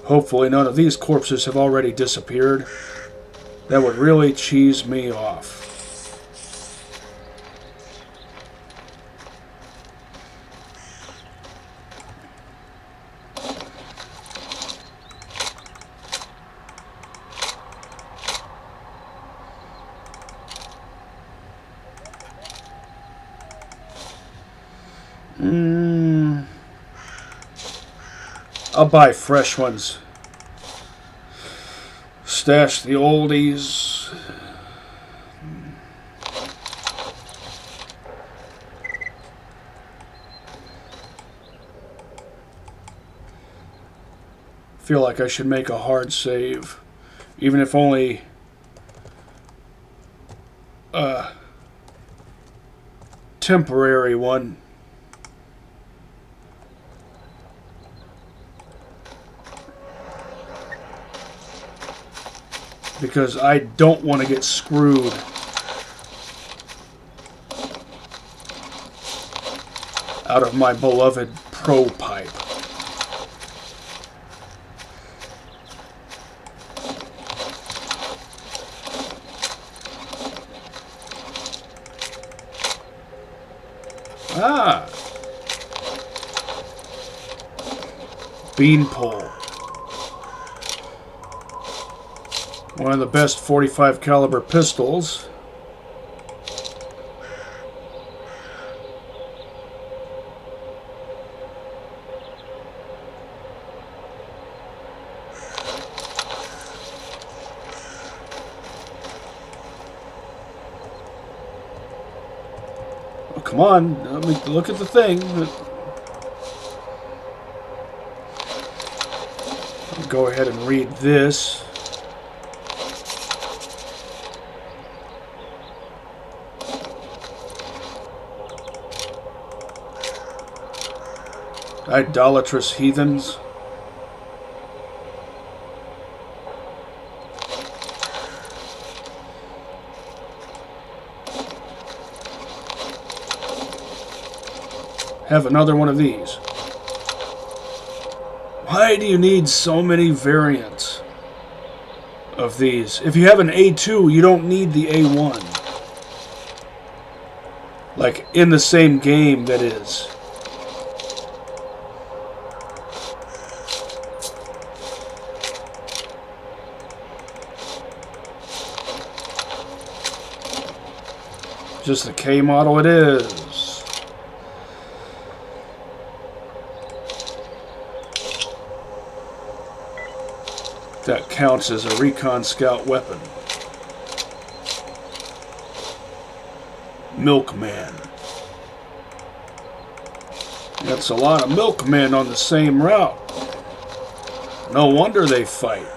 Hopefully none of these corpses have already disappeared. That would really cheese me off. I'll buy fresh ones. Stash the oldies. Feel like I should make a hard save, even if only a temporary one. Because I don't want to get screwed. Out of my beloved pro pipe. Ah! Beanpole. One of the best .45 caliber pistols. Oh, come on, let me look at the thing. I'll go ahead and read this. Idolatrous heathens. have another one of these. Why do you need so many variants of these? If you have an A2, you don't need the A1. Like, in the same game, that is. Just the K model it is. That counts as a Recon Scout weapon. Milkman. That's a lot of milkmen on the same route. No wonder they fight.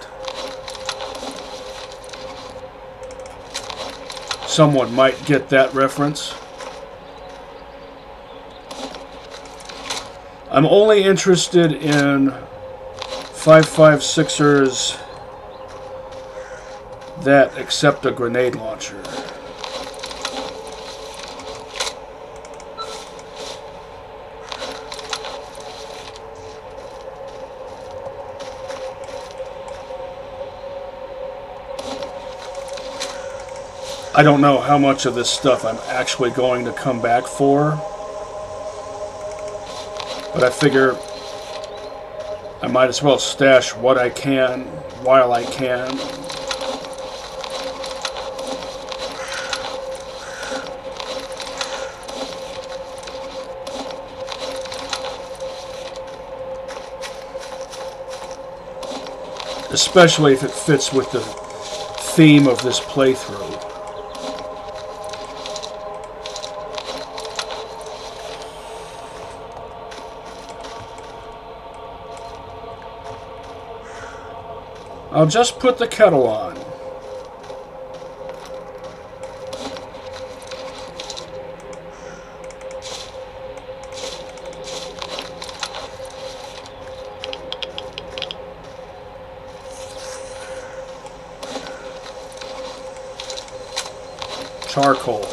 Someone might get that reference. I'm only interested in 5.56ers that accept a grenade launcher. I don't know how much of this stuff I'm actually going to come back for, but I figure I might as well stash what I can while I can. Especially if it fits with the theme of this playthrough. I'll just put the kettle on. Charcoal.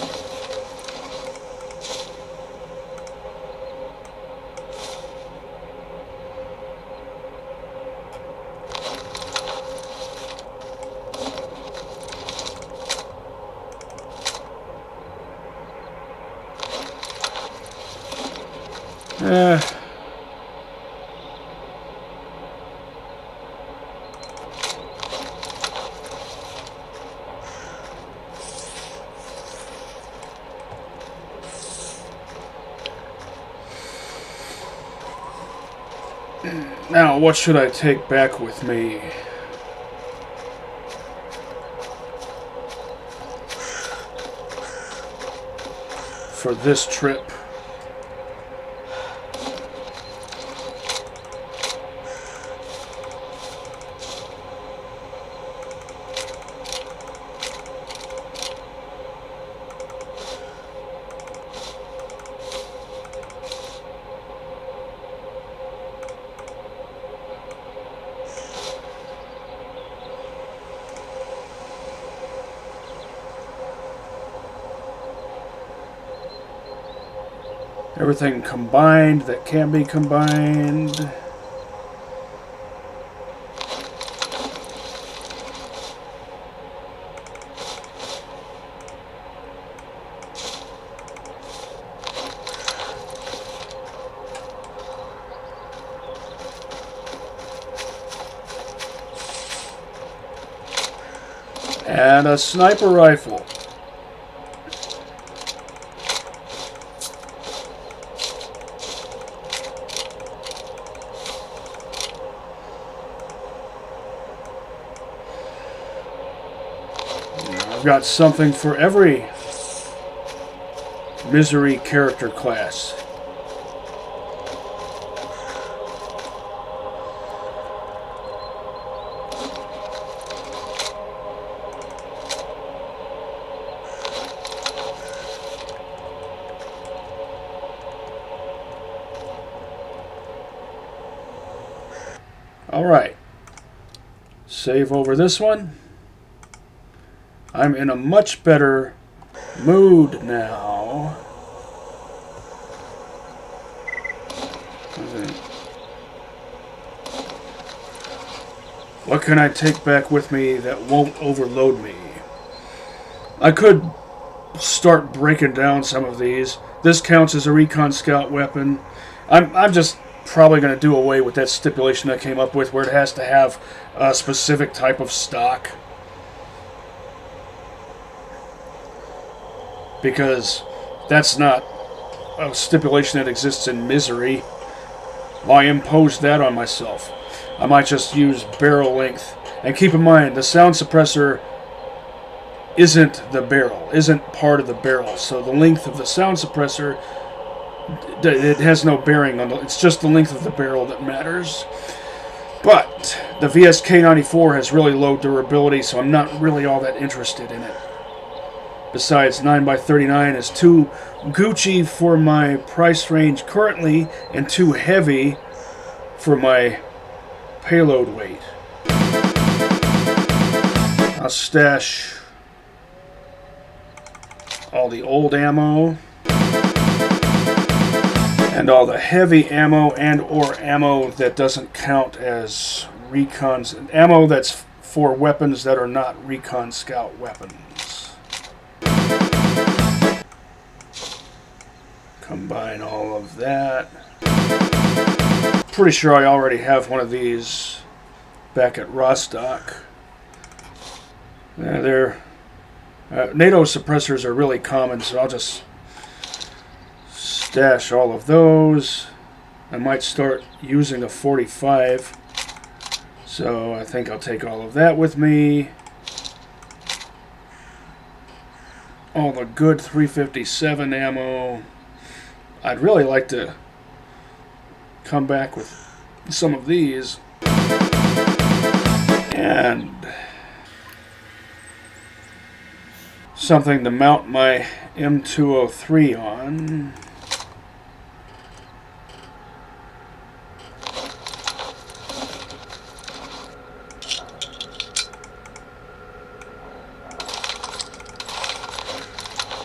Now, what should I take back with me? For this trip. Everything combined that can be combined. And a sniper rifle. I've got something for every misery character class. All right. Save over this one. I'm in a much better mood now. What can I take back with me that won't overload me? I could start breaking down some of these. This counts as a recon scout weapon. I'm just probably going to do away with that stipulation I came up with where it has to have a specific type of stock. Because that's not a stipulation that exists in Misery. Why impose that on myself? I might just use barrel length. And keep in mind, the sound suppressor isn't the barrel, isn't part of the barrel. So the length of the sound suppressor, it has no bearing on it's just the length of the barrel that matters. But the VSK94 has really low durability, so I'm not really all that interested in it. Besides, 9x39 is too Gucci for my price range currently and too heavy for my payload weight. I'll stash all the old ammo and all the heavy ammo and or ammo that doesn't count as recons, ammo that's for weapons that are not recon scout weapons. Combine all of that. Pretty sure I already have one of these back at Rostock. NATO suppressors are really common, so I'll just stash all of those. I might start using a 45, so I think I'll take all of that with me. All the good 357 ammo. I'd really like to come back with some of these. And something to mount my M203 on.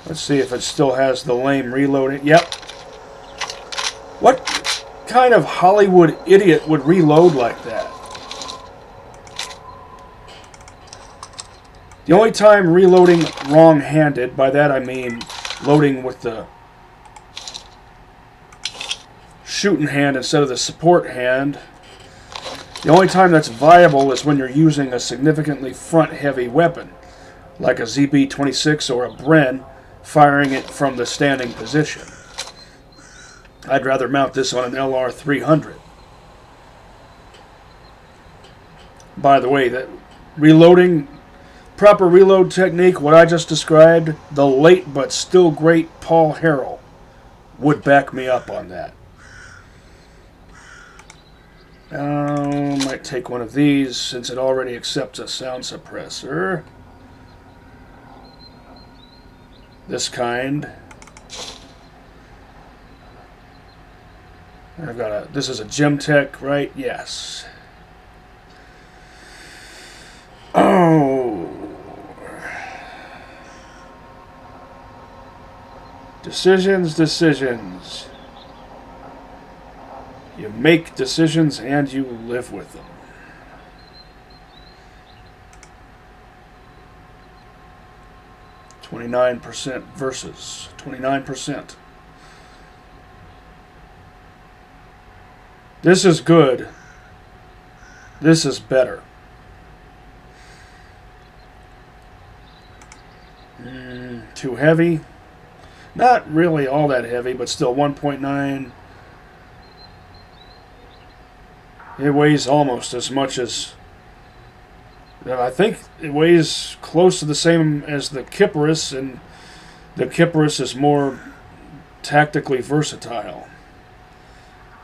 Let's see if it still has the lame reloading. Yep. What kind of Hollywood idiot would reload like that? The only time reloading wrong-handed, by that I mean loading with the shooting hand instead of the support hand, the only time that's viable is when you're using a significantly front-heavy weapon, like a ZB-26 or a Bren, firing it from the standing position. I'd rather mount this on an LR300. By the way, that reloading, proper reload technique, what I just described, the late but still great Paul Harrell would back me up on that. Might take one of these since it already accepts a sound suppressor. This kind. I've got a, this is a Gemtech, right? Yes. Oh. Decisions. You make decisions and you live with them. %29 versus 29%. This is good. This is better. Too heavy? Not really all that heavy, but still 1.9. It weighs almost as much as... I think it weighs close to the same as the Kipperus, and the Kipperus is more tactically versatile,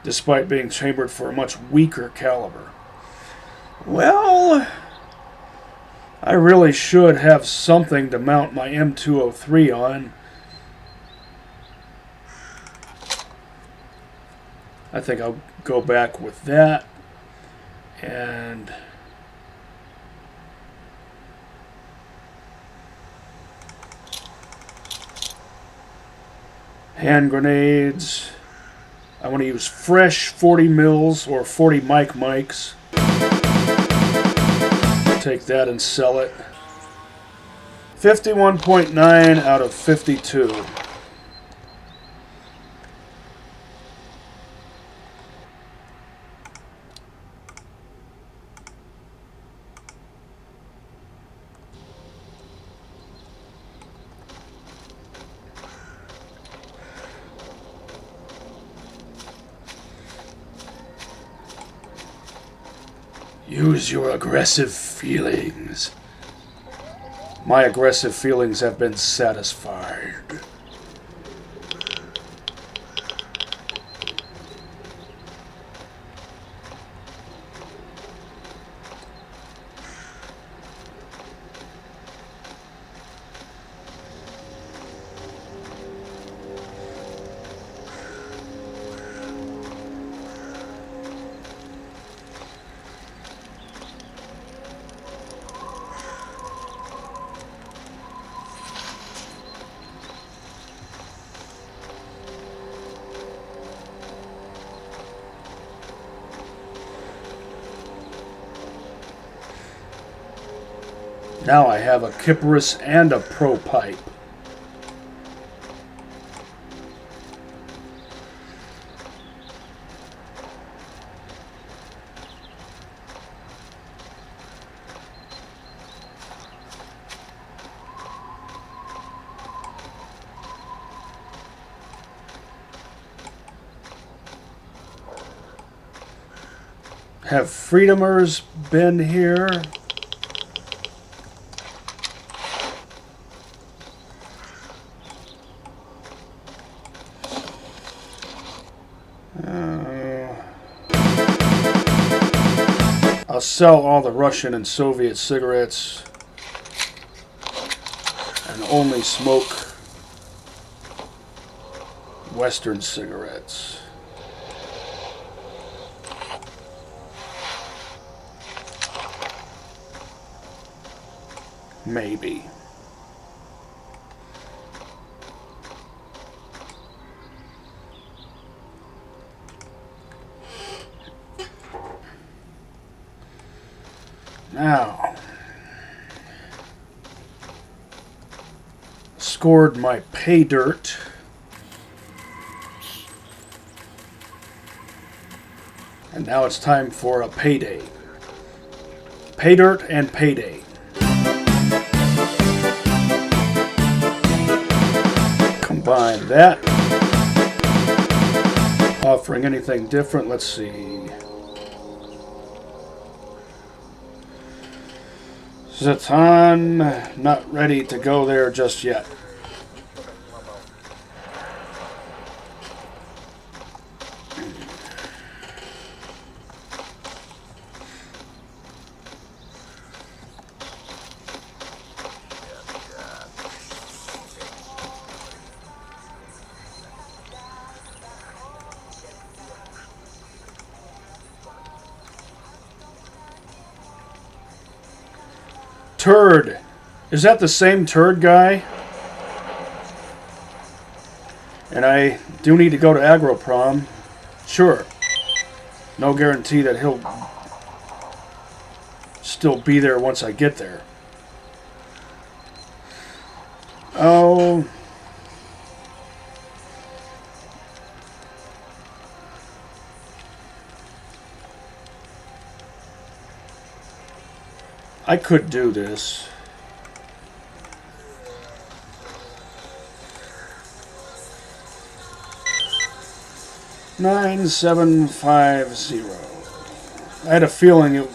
despite being chambered for a much weaker caliber. Well, I really should have something to mount my M203 on. I think I'll go back with that. And hand grenades. I want to use fresh 40 mils or 40 mics. take that and sell it. 51.9 out of 52. Use your aggressive feelings. My aggressive feelings have been satisfied. Now I have a Kypris and a Pro Pipe. Have Freedomers been here? I'll sell all the Russian and Soviet cigarettes and only smoke Western cigarettes. Maybe. Now, scored my pay dirt. And now it's time for a payday. Pay dirt and payday. Combine that. Offering anything different, let's see. Zatan, not ready to go there just yet. Turd. Is that the same turd guy? And I do need to go to Agroprom. Sure. No guarantee that he'll still be there once I get there. Oh. I could do this. $9,750. I had a feeling it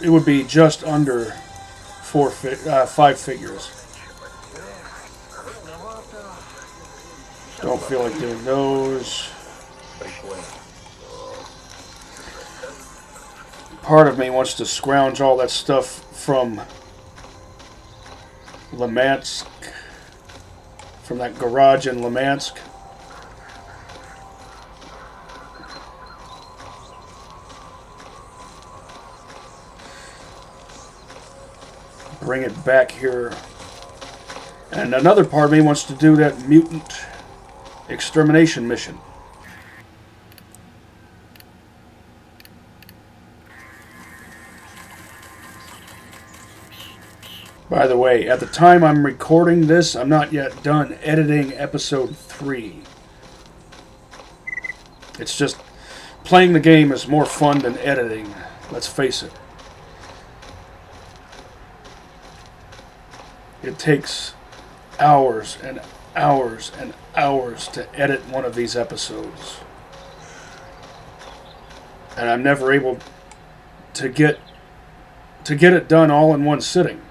would be just under 5 figures. Don't feel like doing those. Part of me wants to scrounge all that stuff from Limansk, from that garage in Limansk. Bring it back here. And another part of me wants to do that mutant extermination mission. By the way, at the time I'm recording this, I'm not yet done editing episode 3. It's just, playing the game is more fun than editing, let's face it. It takes hours and hours and hours to edit one of these episodes. And I'm never able to get it done all in one sitting.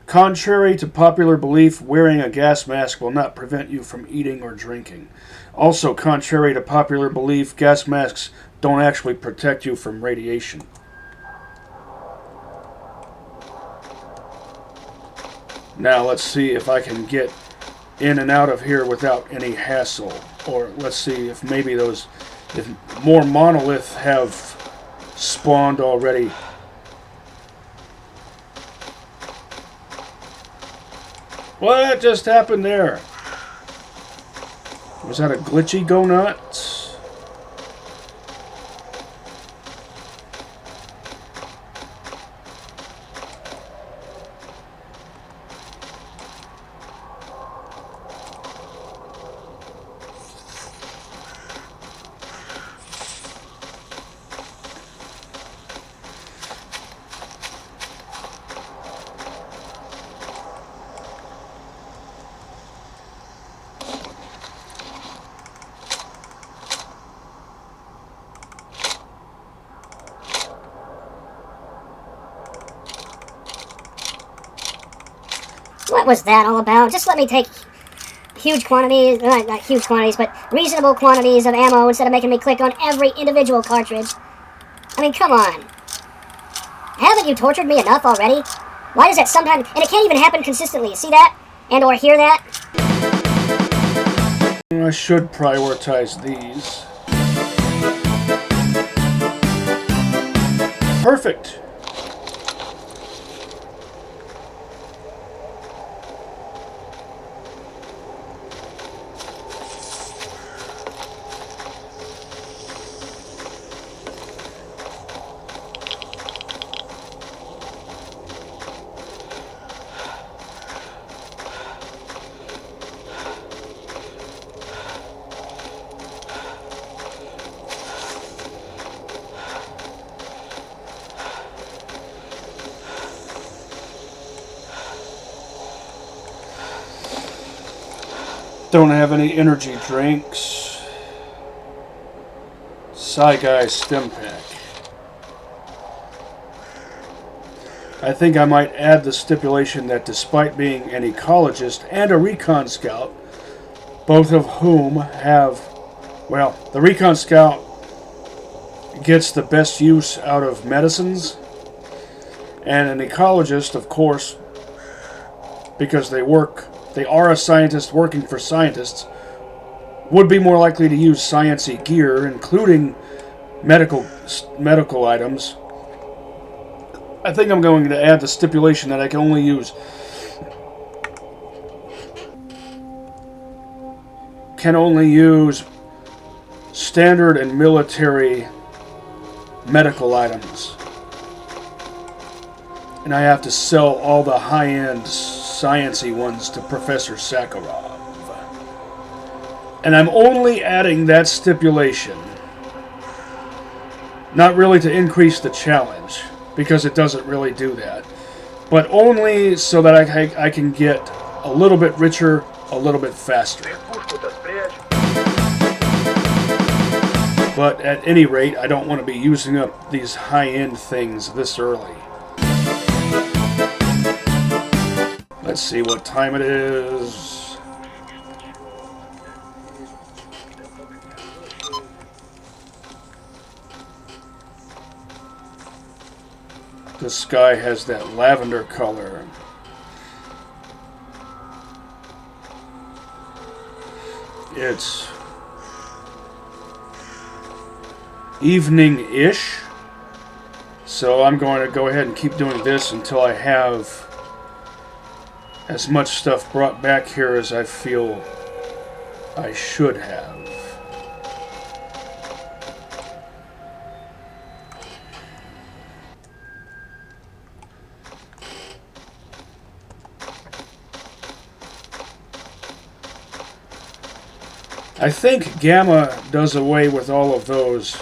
Contrary to popular belief, wearing a gas mask will not prevent you from eating or drinking. Also, contrary to popular belief, gas masks don't actually protect you from radiation. Now let's see if I can get in and out of here without any hassle. Or let's see if maybe if more monolith have spawned already. What just happened there? Was that a glitchy go nuts? What was that all about? Just let me take huge quantities, not huge quantities, but reasonable quantities of ammo instead of making me click on every individual cartridge. I mean, come on. Haven't you tortured me enough already? Why does that sometimes... And it can't even happen consistently. You see that? And or hear that? I should prioritize these. Perfect. Don't have any energy drinks. Guy stim pack. I think I might add the stipulation that despite being an ecologist and a recon scout, both of whom have, well, the recon scout gets the best use out of medicines, and an ecologist, of course, because they are a scientist working for scientists, would be more likely to use sciencey gear, including medical items. I think I'm going to add the stipulation that I can only use standard and military medical items. And I have to sell all the high-end sciencey ones to Professor Sakharov. And I'm only adding that stipulation, not really to increase the challenge, because it doesn't really do that, but only so that I can get a little bit richer, a little bit faster. But at any rate, I don't want to be using up these high-end things this early. Let's see what time it is. The sky has that lavender color. It's evening-ish. So I'm going to go ahead and keep doing this until I have as much stuff brought back here as I feel I should have. I think Gamma does away with all of those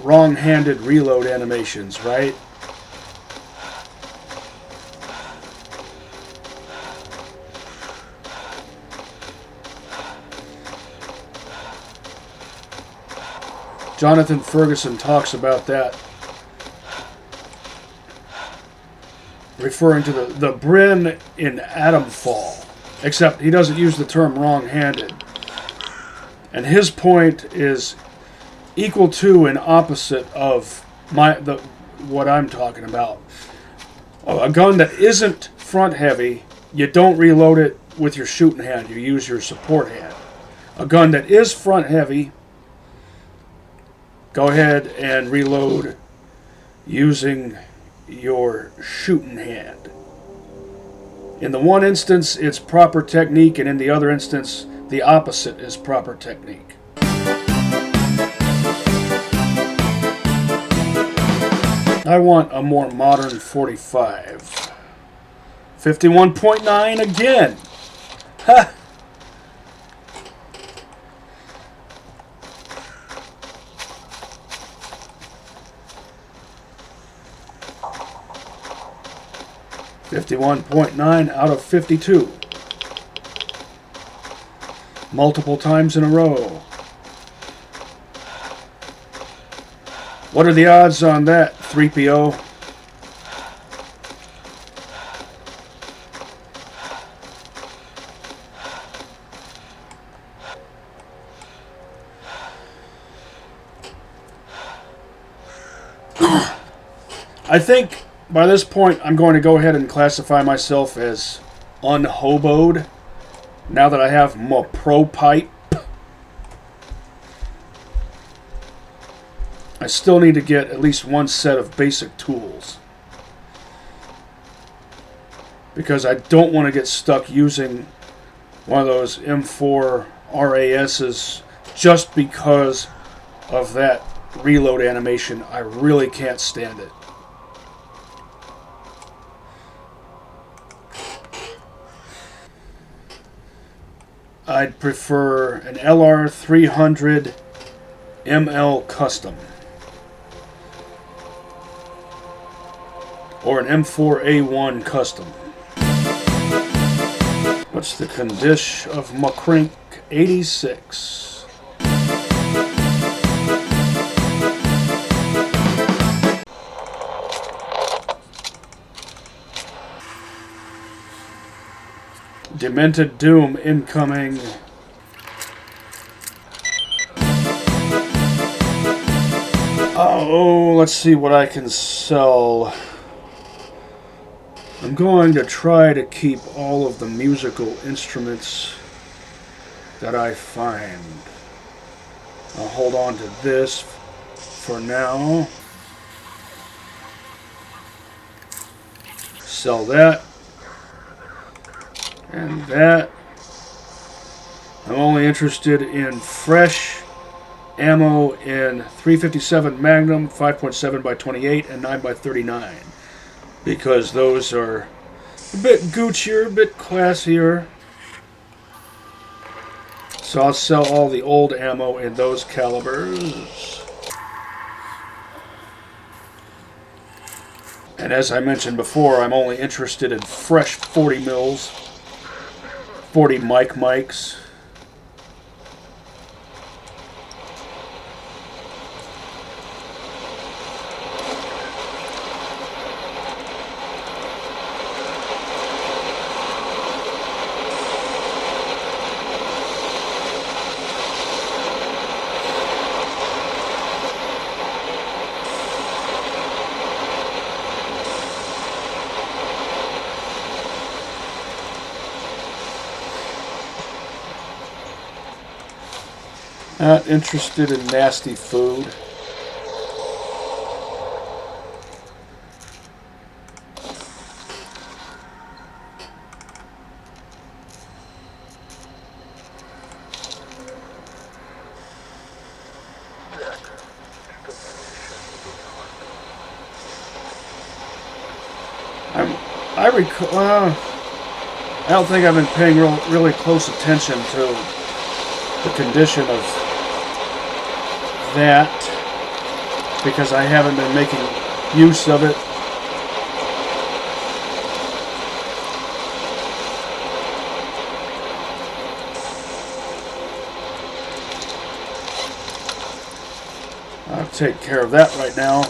wrong-handed reload animations, right? Jonathan Ferguson talks about that, referring to the Bryn in Atomfall, except he doesn't use the term wrong-handed. And his point is equal to and opposite of what I'm talking about. A gun that isn't front-heavy, you don't reload it with your shooting hand, you use your support hand. A gun that is front-heavy, go ahead and reload using your shooting hand. In the one instance, it's proper technique, and in the other instance, the opposite is proper technique. I want a more modern 45. 51.9 again. Ha! .9 out of 52. Multiple times in a row. What are the odds on that, 3PO? I think by this point I'm going to go ahead and classify myself as unhoboed now that I have my pro pipe. I still need to get at least one set of basic tools, because I don't want to get stuck using one of those M4 RASs just because of that reload animation. I really can't stand it. I'd prefer an LR300 ML Custom or an M4A1 Custom. What's the condition of my crank? 86. Demented Doom incoming. Oh, let's see what I can sell. I'm going to try to keep all of the musical instruments that I find. I'll hold on to this for now. Sell that. And that. I'm only interested in fresh ammo in 357 Magnum, 5.7 by 28 and 9 by 39. Because those are a bit Guccier, a bit classier. So I'll sell all the old ammo in those calibers. And as I mentioned before, I'm only interested in fresh 40 mils, 40 mics. Not interested in nasty food. I recall. I don't think I've been paying really close attention to the condition of that because I haven't been making use of it. I'll take care of that right now.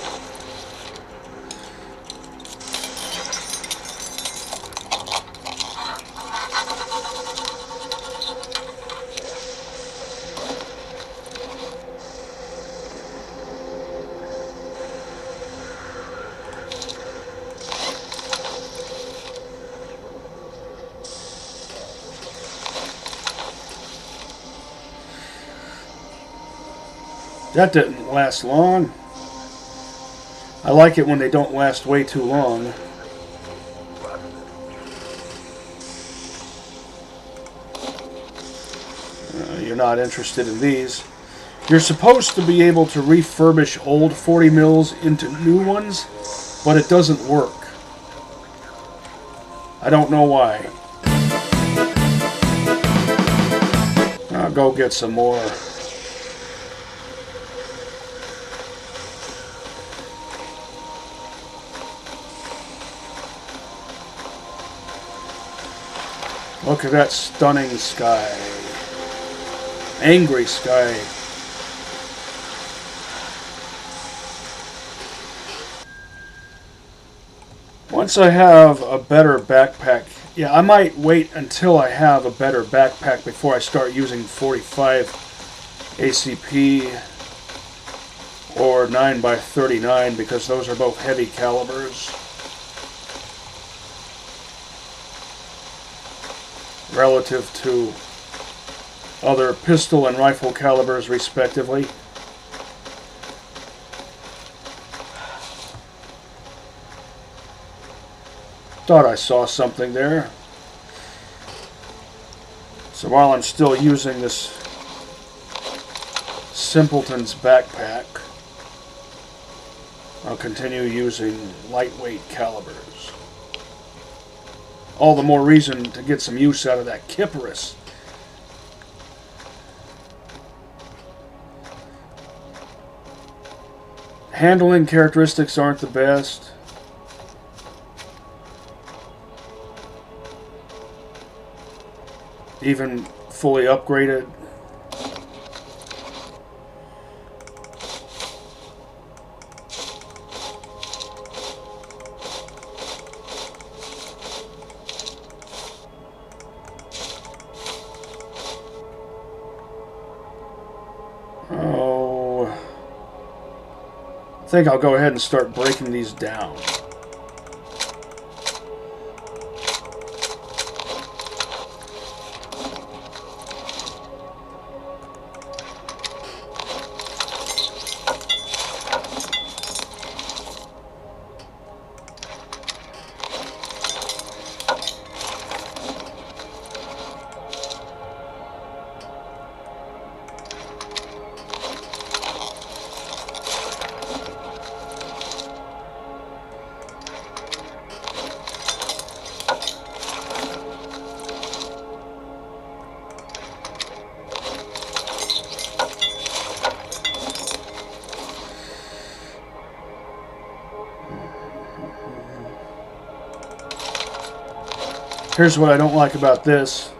That didn't last long. I like it when they don't last way too long. You're not interested in these. You're supposed to be able to refurbish old 40 mils into new ones, but it doesn't work. I don't know why. I'll go get some more. Look at that stunning sky. Angry sky. Once I have a better backpack, yeah, I might wait until I have a better backpack before I start using 45 ACP or 9x39 because those are both heavy calibers relative to other pistol and rifle calibers respectively. Thought I saw something there. So while I'm still using this simpleton's backpack, I'll continue using lightweight calibers. All the more reason to get some use out of that Kipperus. Handling characteristics aren't the best. Even fully upgraded. Oh, I think I'll go ahead and start breaking these down. Here's what I don't like about this.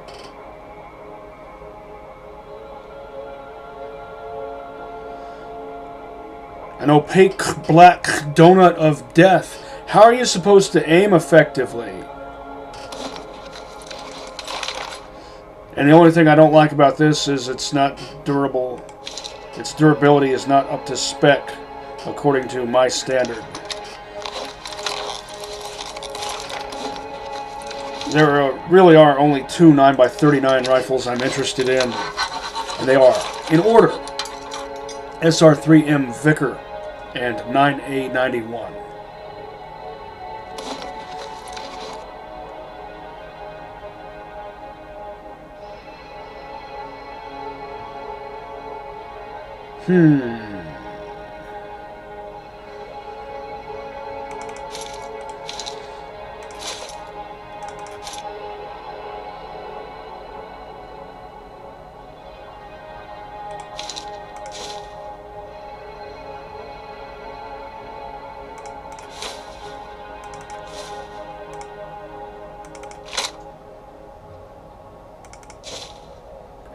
An opaque black donut of death. How are you supposed to aim effectively? And the only thing I don't like about this is it's not durable. Its durability is not up to spec, according to my standard. There really are only two 9x39 rifles I'm interested in, and they are, in order, SR3M Vickr and 9A91.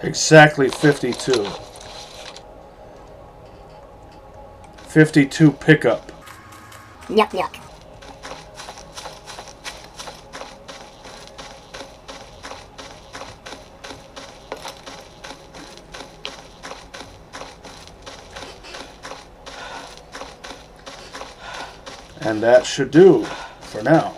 Exactly 52. 52 pickup. Yuck, yuck. And that should do for now.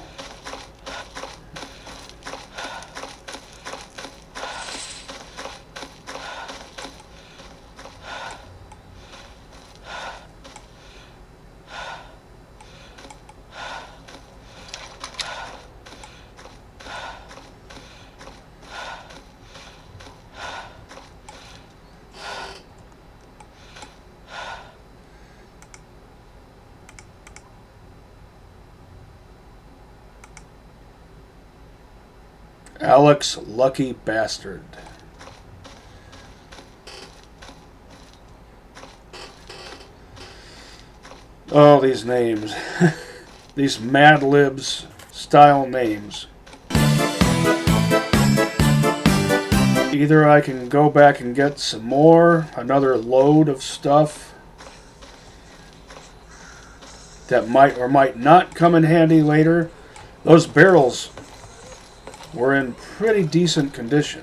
Alex, lucky bastard. Oh, these names. These Mad Libs style names. Either I can go back and get some more, another load of stuff that might or might not come in handy later. Those barrels were in pretty decent condition.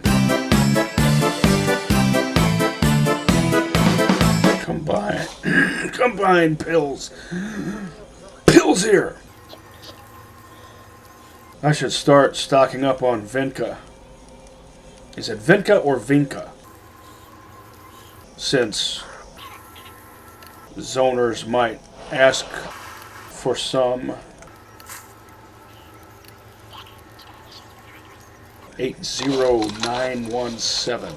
Combine pills. Pills here. I should start stocking up on Vinca. Is it Vinca or Vinca? Since zoners might ask for some. 80917.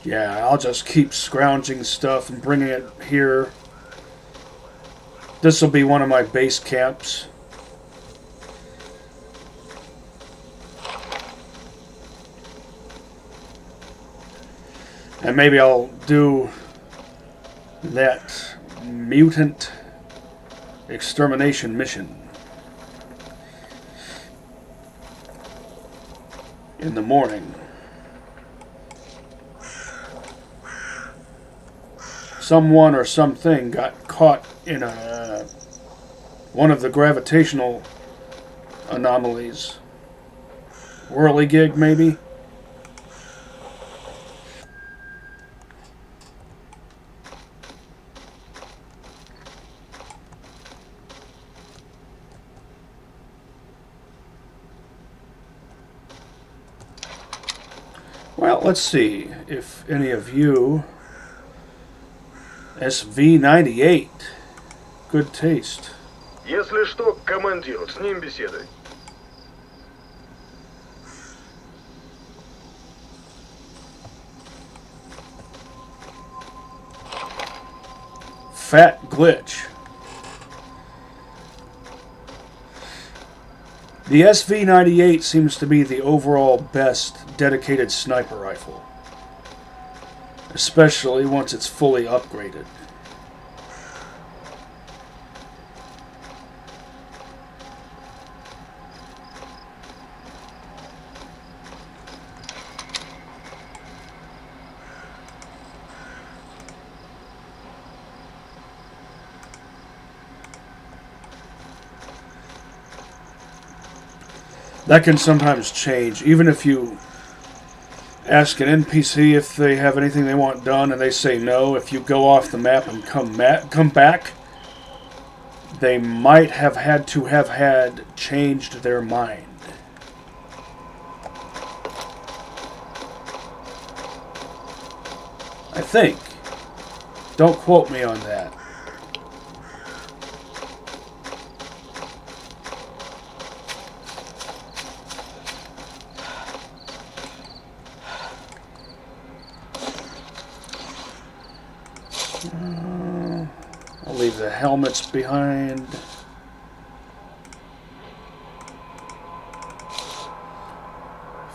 Yeah, I'll just keep scrounging stuff and bringing it here. This will be one of my base camps. And maybe I'll do that mutant extermination mission in the morning. Someone or something got caught in one of the gravitational anomalies. Whirligig, maybe? Well, let's see if any of you... SV98. Good taste. Если что, к командиру, с ним беседуй. Fat Glitch. The SV98 seems to be the overall best dedicated sniper rifle, especially once it's fully upgraded. That can sometimes change, even if you ask an NPC if they have anything they want done and they say no. If you go off the map and come back, they might have had changed their mind. I think. Don't quote me on that. I'll leave the helmets behind.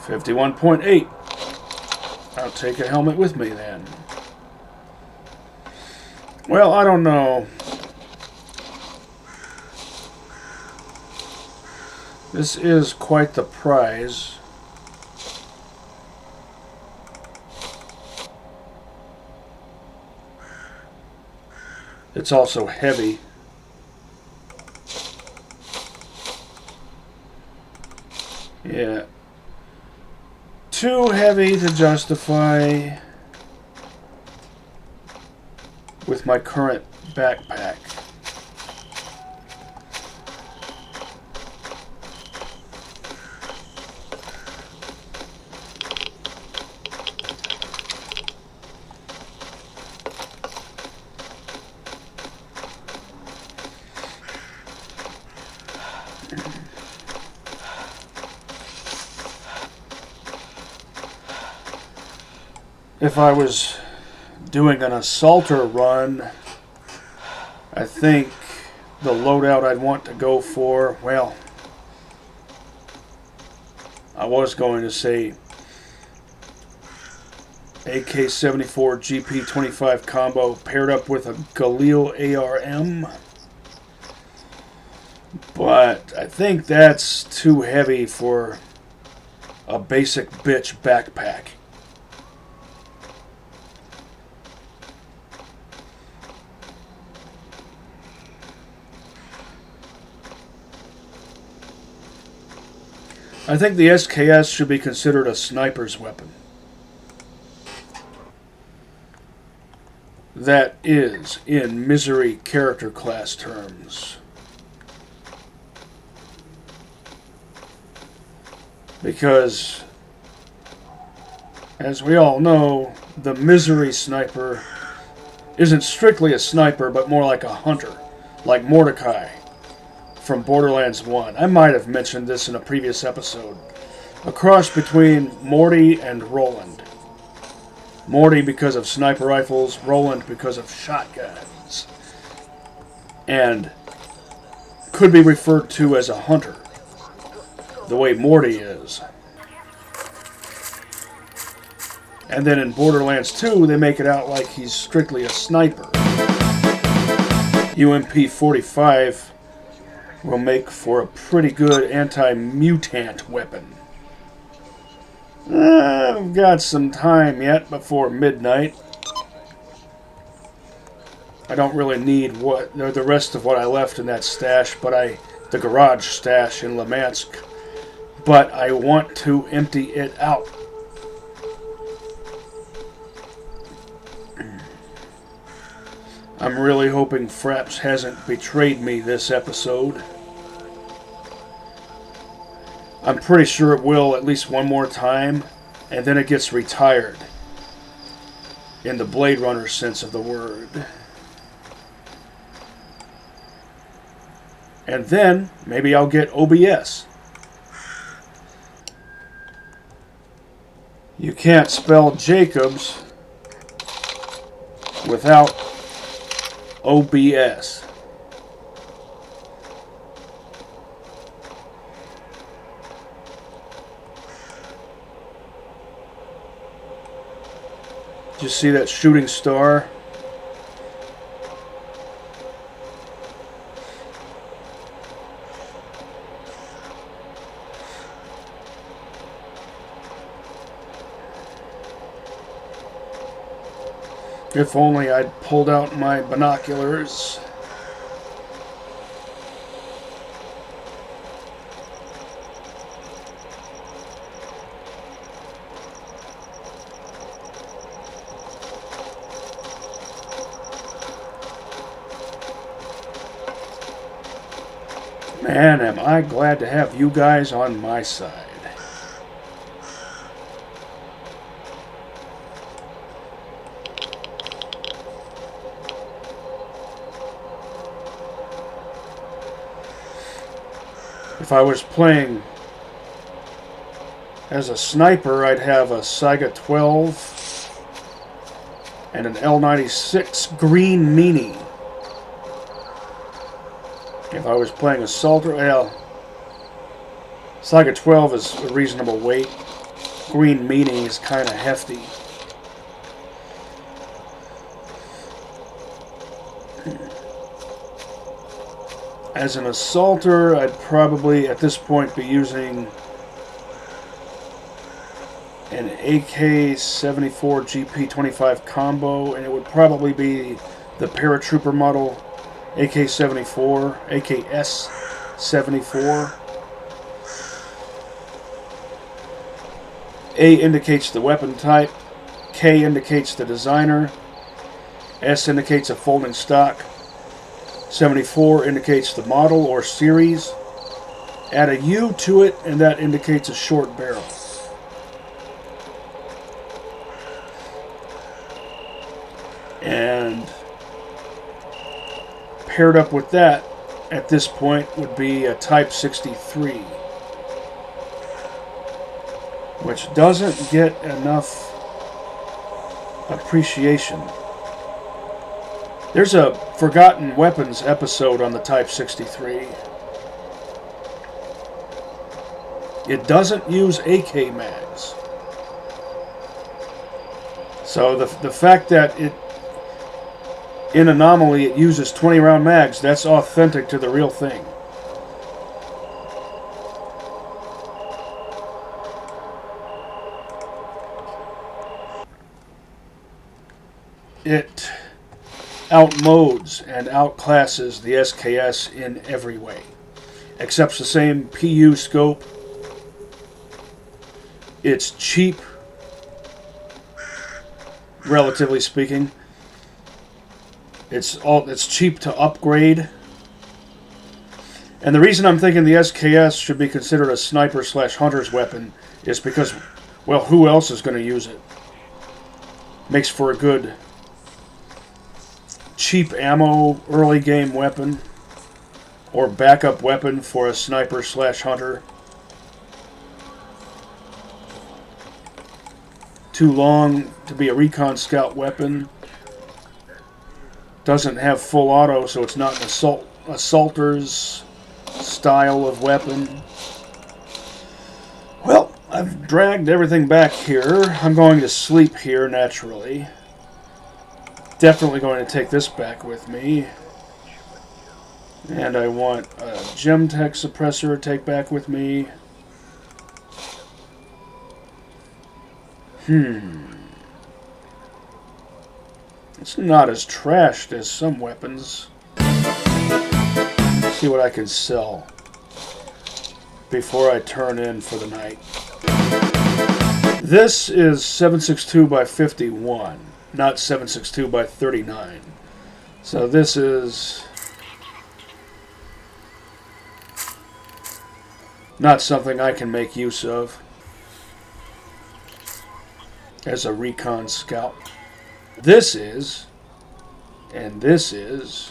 $51.8. I'll take a helmet with me then. Well, I don't know. This is quite the prize. It's also heavy. Yeah. Too heavy to justify with my current backpack. If I was doing an assaulter run, I think the loadout I'd want to go for, well, I was going to say AK-74 GP25 combo paired up with a Galil ARM, but I think that's too heavy for a basic bitch backpack. I think the SKS should be considered a sniper's weapon. That is, in misery character class terms. Because, as we all know, the misery sniper isn't strictly a sniper, but more like a hunter, like Mordecai from Borderlands 1. I might have mentioned this in a previous episode. A cross between Morty and Roland. Morty because of sniper rifles, Roland because of shotguns. And could be referred to as a hunter, the way Morty is. And then in Borderlands 2, they make it out like he's strictly a sniper. Ep.5 will make for a pretty good anti-mutant weapon. I've got some time yet before midnight. I don't really need the rest of what I left in that stash, the garage stash in Lemansk, but I want to empty it out. I'm really hoping Fraps hasn't betrayed me this episode. I'm pretty sure it will at least one more time, and then it gets retired. In the Blade Runner sense of the word. And then, maybe I'll get OBS. You can't spell Jacobs without OBS. Did you see that shooting star? If only I'd pulled out my binoculars. Man, am I glad to have you guys on my side. If I was playing as a sniper, I'd have a Saiga 12 and an L96 green meanie. If I was playing assaulter, well, Saiga 12 is a reasonable weight. Green meanie is kind of hefty. As an assaulter, I'd probably at this point be using an AK-74 GP25 combo, and it would probably be the paratrooper model AK-74, AKS-74. A indicates the weapon type, K indicates the designer, S indicates a folding stock, 74 indicates the model or series. Add a U to it, and that indicates a short barrel. And paired up with that, at this point, would be a Type 63, which doesn't get enough appreciation. There's a Forgotten Weapons episode on the Type 63. It doesn't use AK mags. So the fact that it, in Anomaly, it uses 20 round mags, that's authentic to the real thing. It outmodes and outclasses the SKS in every way. Accepts the same PU scope. It's cheap, relatively speaking. It's cheap to upgrade. And the reason I'm thinking the SKS should be considered a sniper/hunter's weapon is because, well, who else is going to use it? Makes for a good cheap ammo early game weapon or backup weapon for a sniper/hunter. Too long to be a recon scout weapon. Doesn't have full auto, so it's not an assaulter's style of weapon. Well, I've dragged everything back here. I'm going to sleep here naturally. Definitely going to take this back with me. And I want a Gemtech suppressor to take back with me. It's not as trashed as some weapons. Let's see what I can sell before I turn in for the night. This is 762 by 51, not 762 by 39. So this is not something I can make use of as a recon scout. This is, and this is.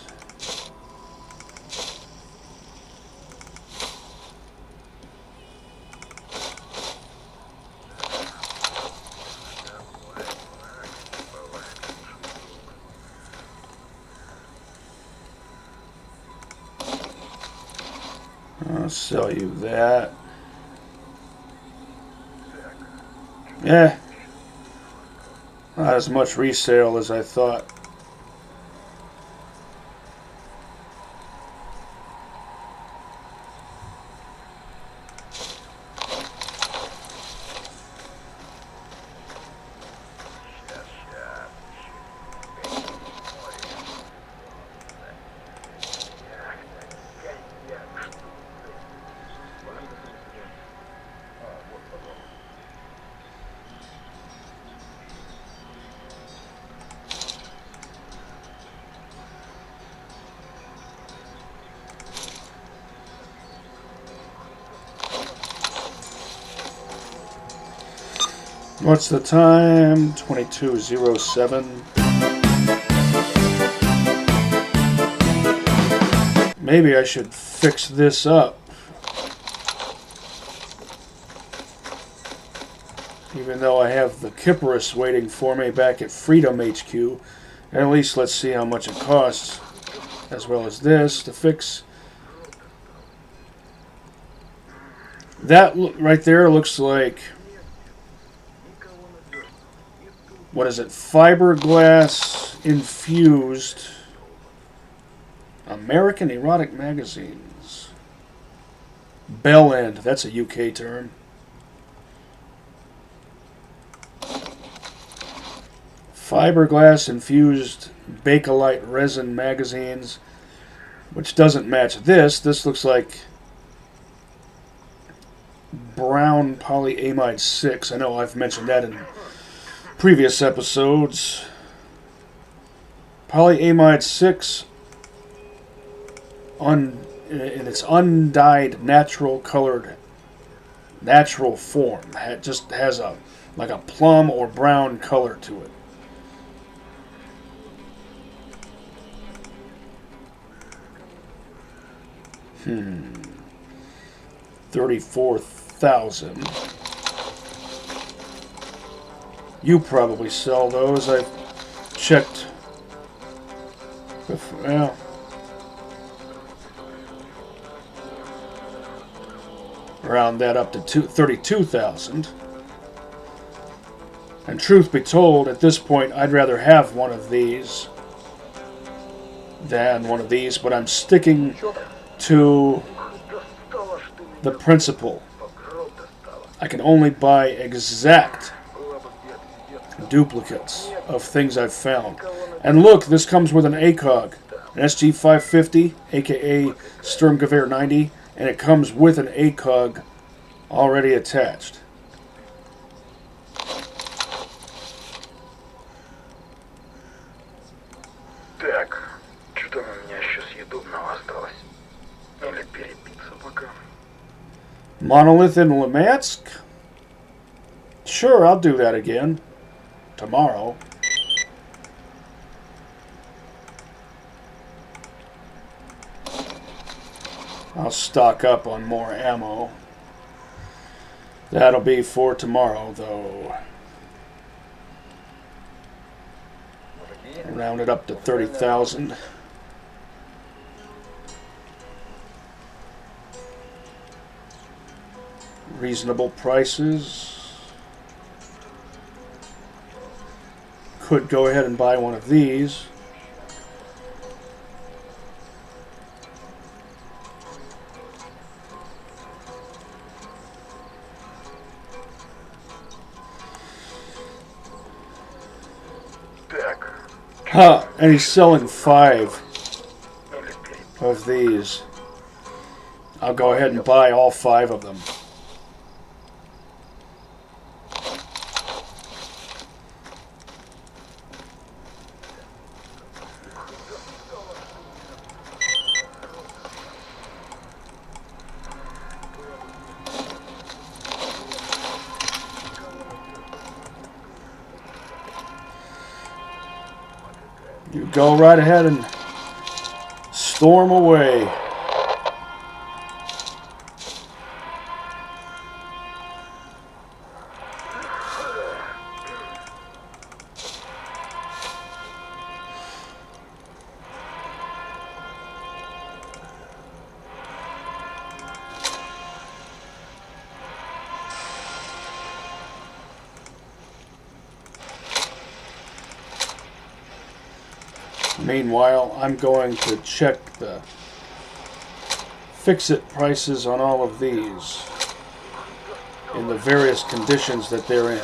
I'll sell you that. Yeah. Not as much resale as I thought. What's the time? 22:07. Maybe I should fix this up. Even though I have the Kipperus waiting for me back at Freedom HQ. At least let's see how much it costs. As well as this to fix. That right there looks like, what is it? Fiberglass infused American erotic magazines. Bell end. That's a UK term. Fiberglass infused Bakelite resin magazines, which doesn't match this. This looks like brown polyamide 6. I know I've mentioned that in previous episodes. Polyamide 6 in its undyed natural form. It just has like a plum or brown color to it. $34,000. You probably sell those. I've checked. Well, round that up to 32,000. And truth be told, at this point, I'd rather have one of these than one of these, but I'm sticking to the principle. I can only buy exact duplicates of things I've found. And look, this comes with an ACOG, an SG550, aka Sturmgewehr 90, and it comes with an ACOG already attached. Так, что там у меня еще съедобного осталось? Или перебиться пока? Monolith in Limansk? Sure, I'll do that again. Tomorrow. I'll stock up on more ammo. That'll be for tomorrow, though. Round it up to 30,000. Reasonable prices. Could go ahead and buy one of these. Huh, and he's selling 5 of these. I'll go ahead and buy all 5 of them. You go right ahead and storm away. Meanwhile, I'm going to check the fix-it prices on all of these in the various conditions that they're in.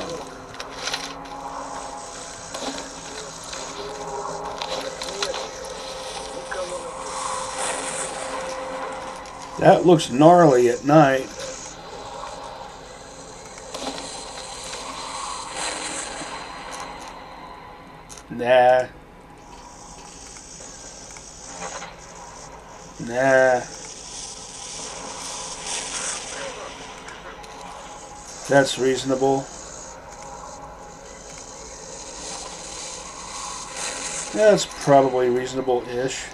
That looks gnarly at night. Nah. Nah. That's reasonable. That's probably reasonable-ish.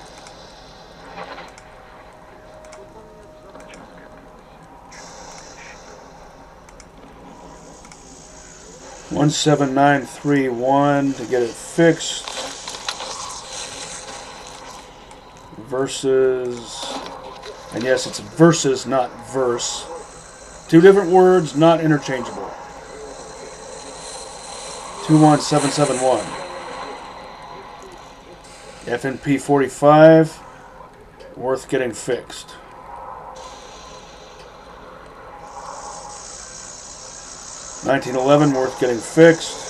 $17931 to get it fixed. Versus, and yes, it's versus, not verse. 2 different words, not interchangeable. 21771. Ep.5. worth getting fixed. $1911 worth getting fixed.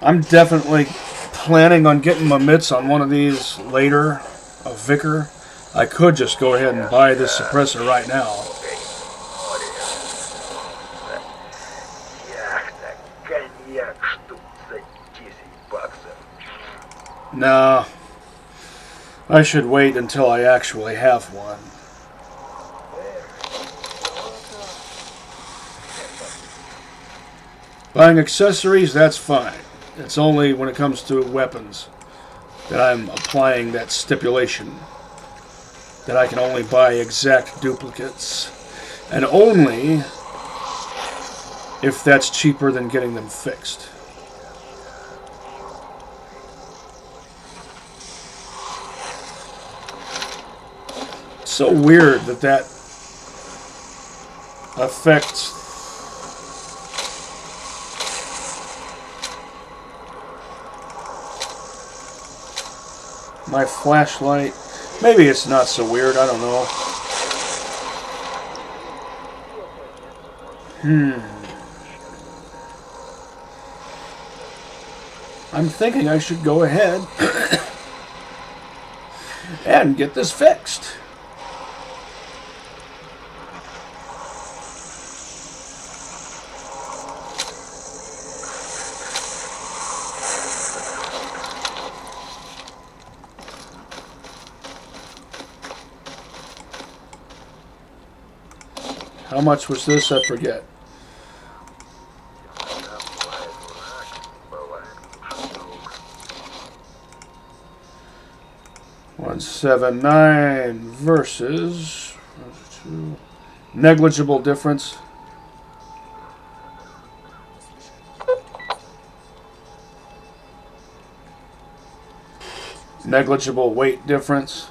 I'm definitely planning on getting my mitts on one of these later, a Vicar. I could just go ahead and buy this suppressor right now. Яхта, коньяк, штук за $10. Nah, I should wait until I actually have one. Buying accessories, that's fine. It's only when it comes to weapons that I'm applying that stipulation that I can only buy exact duplicates, and only if that's cheaper than getting them fixed. It's so weird that that affects my flashlight. Maybe it's not so weird, I don't know. I'm thinking I should go ahead and get this fixed. How much was this? I forget. $179 versus negligible difference. Negligible weight difference.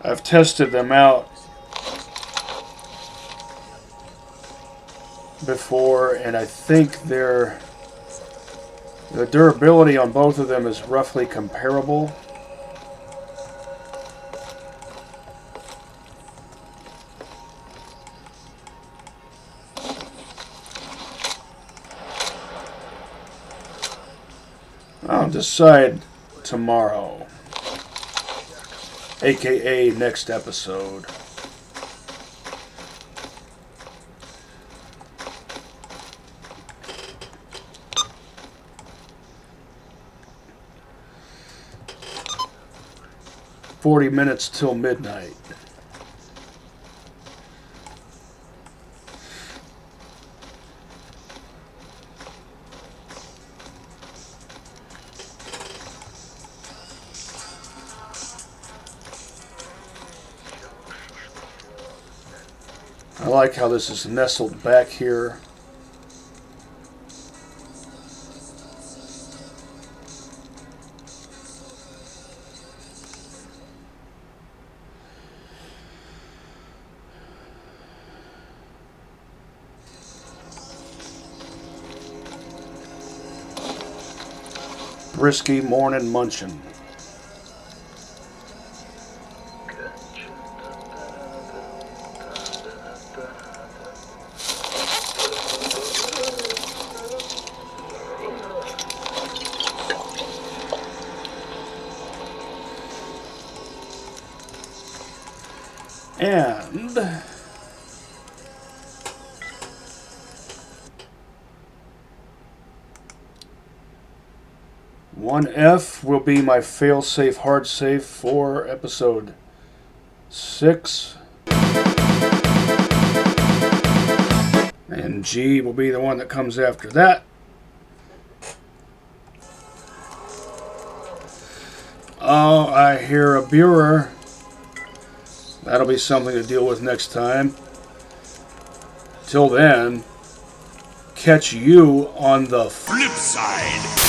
I've tested them out before, and I think the durability on both of them is roughly comparable. I'll decide tomorrow, aka next episode. $40 minutes till midnight. I like how this is nestled back here. Brisky morning munchin'. And $1F will be my fail-safe hard save for episode 6. And G will be the one that comes after that. Oh, I hear a Bureau. That'll be something to deal with next time. Till then, catch you on the flip side.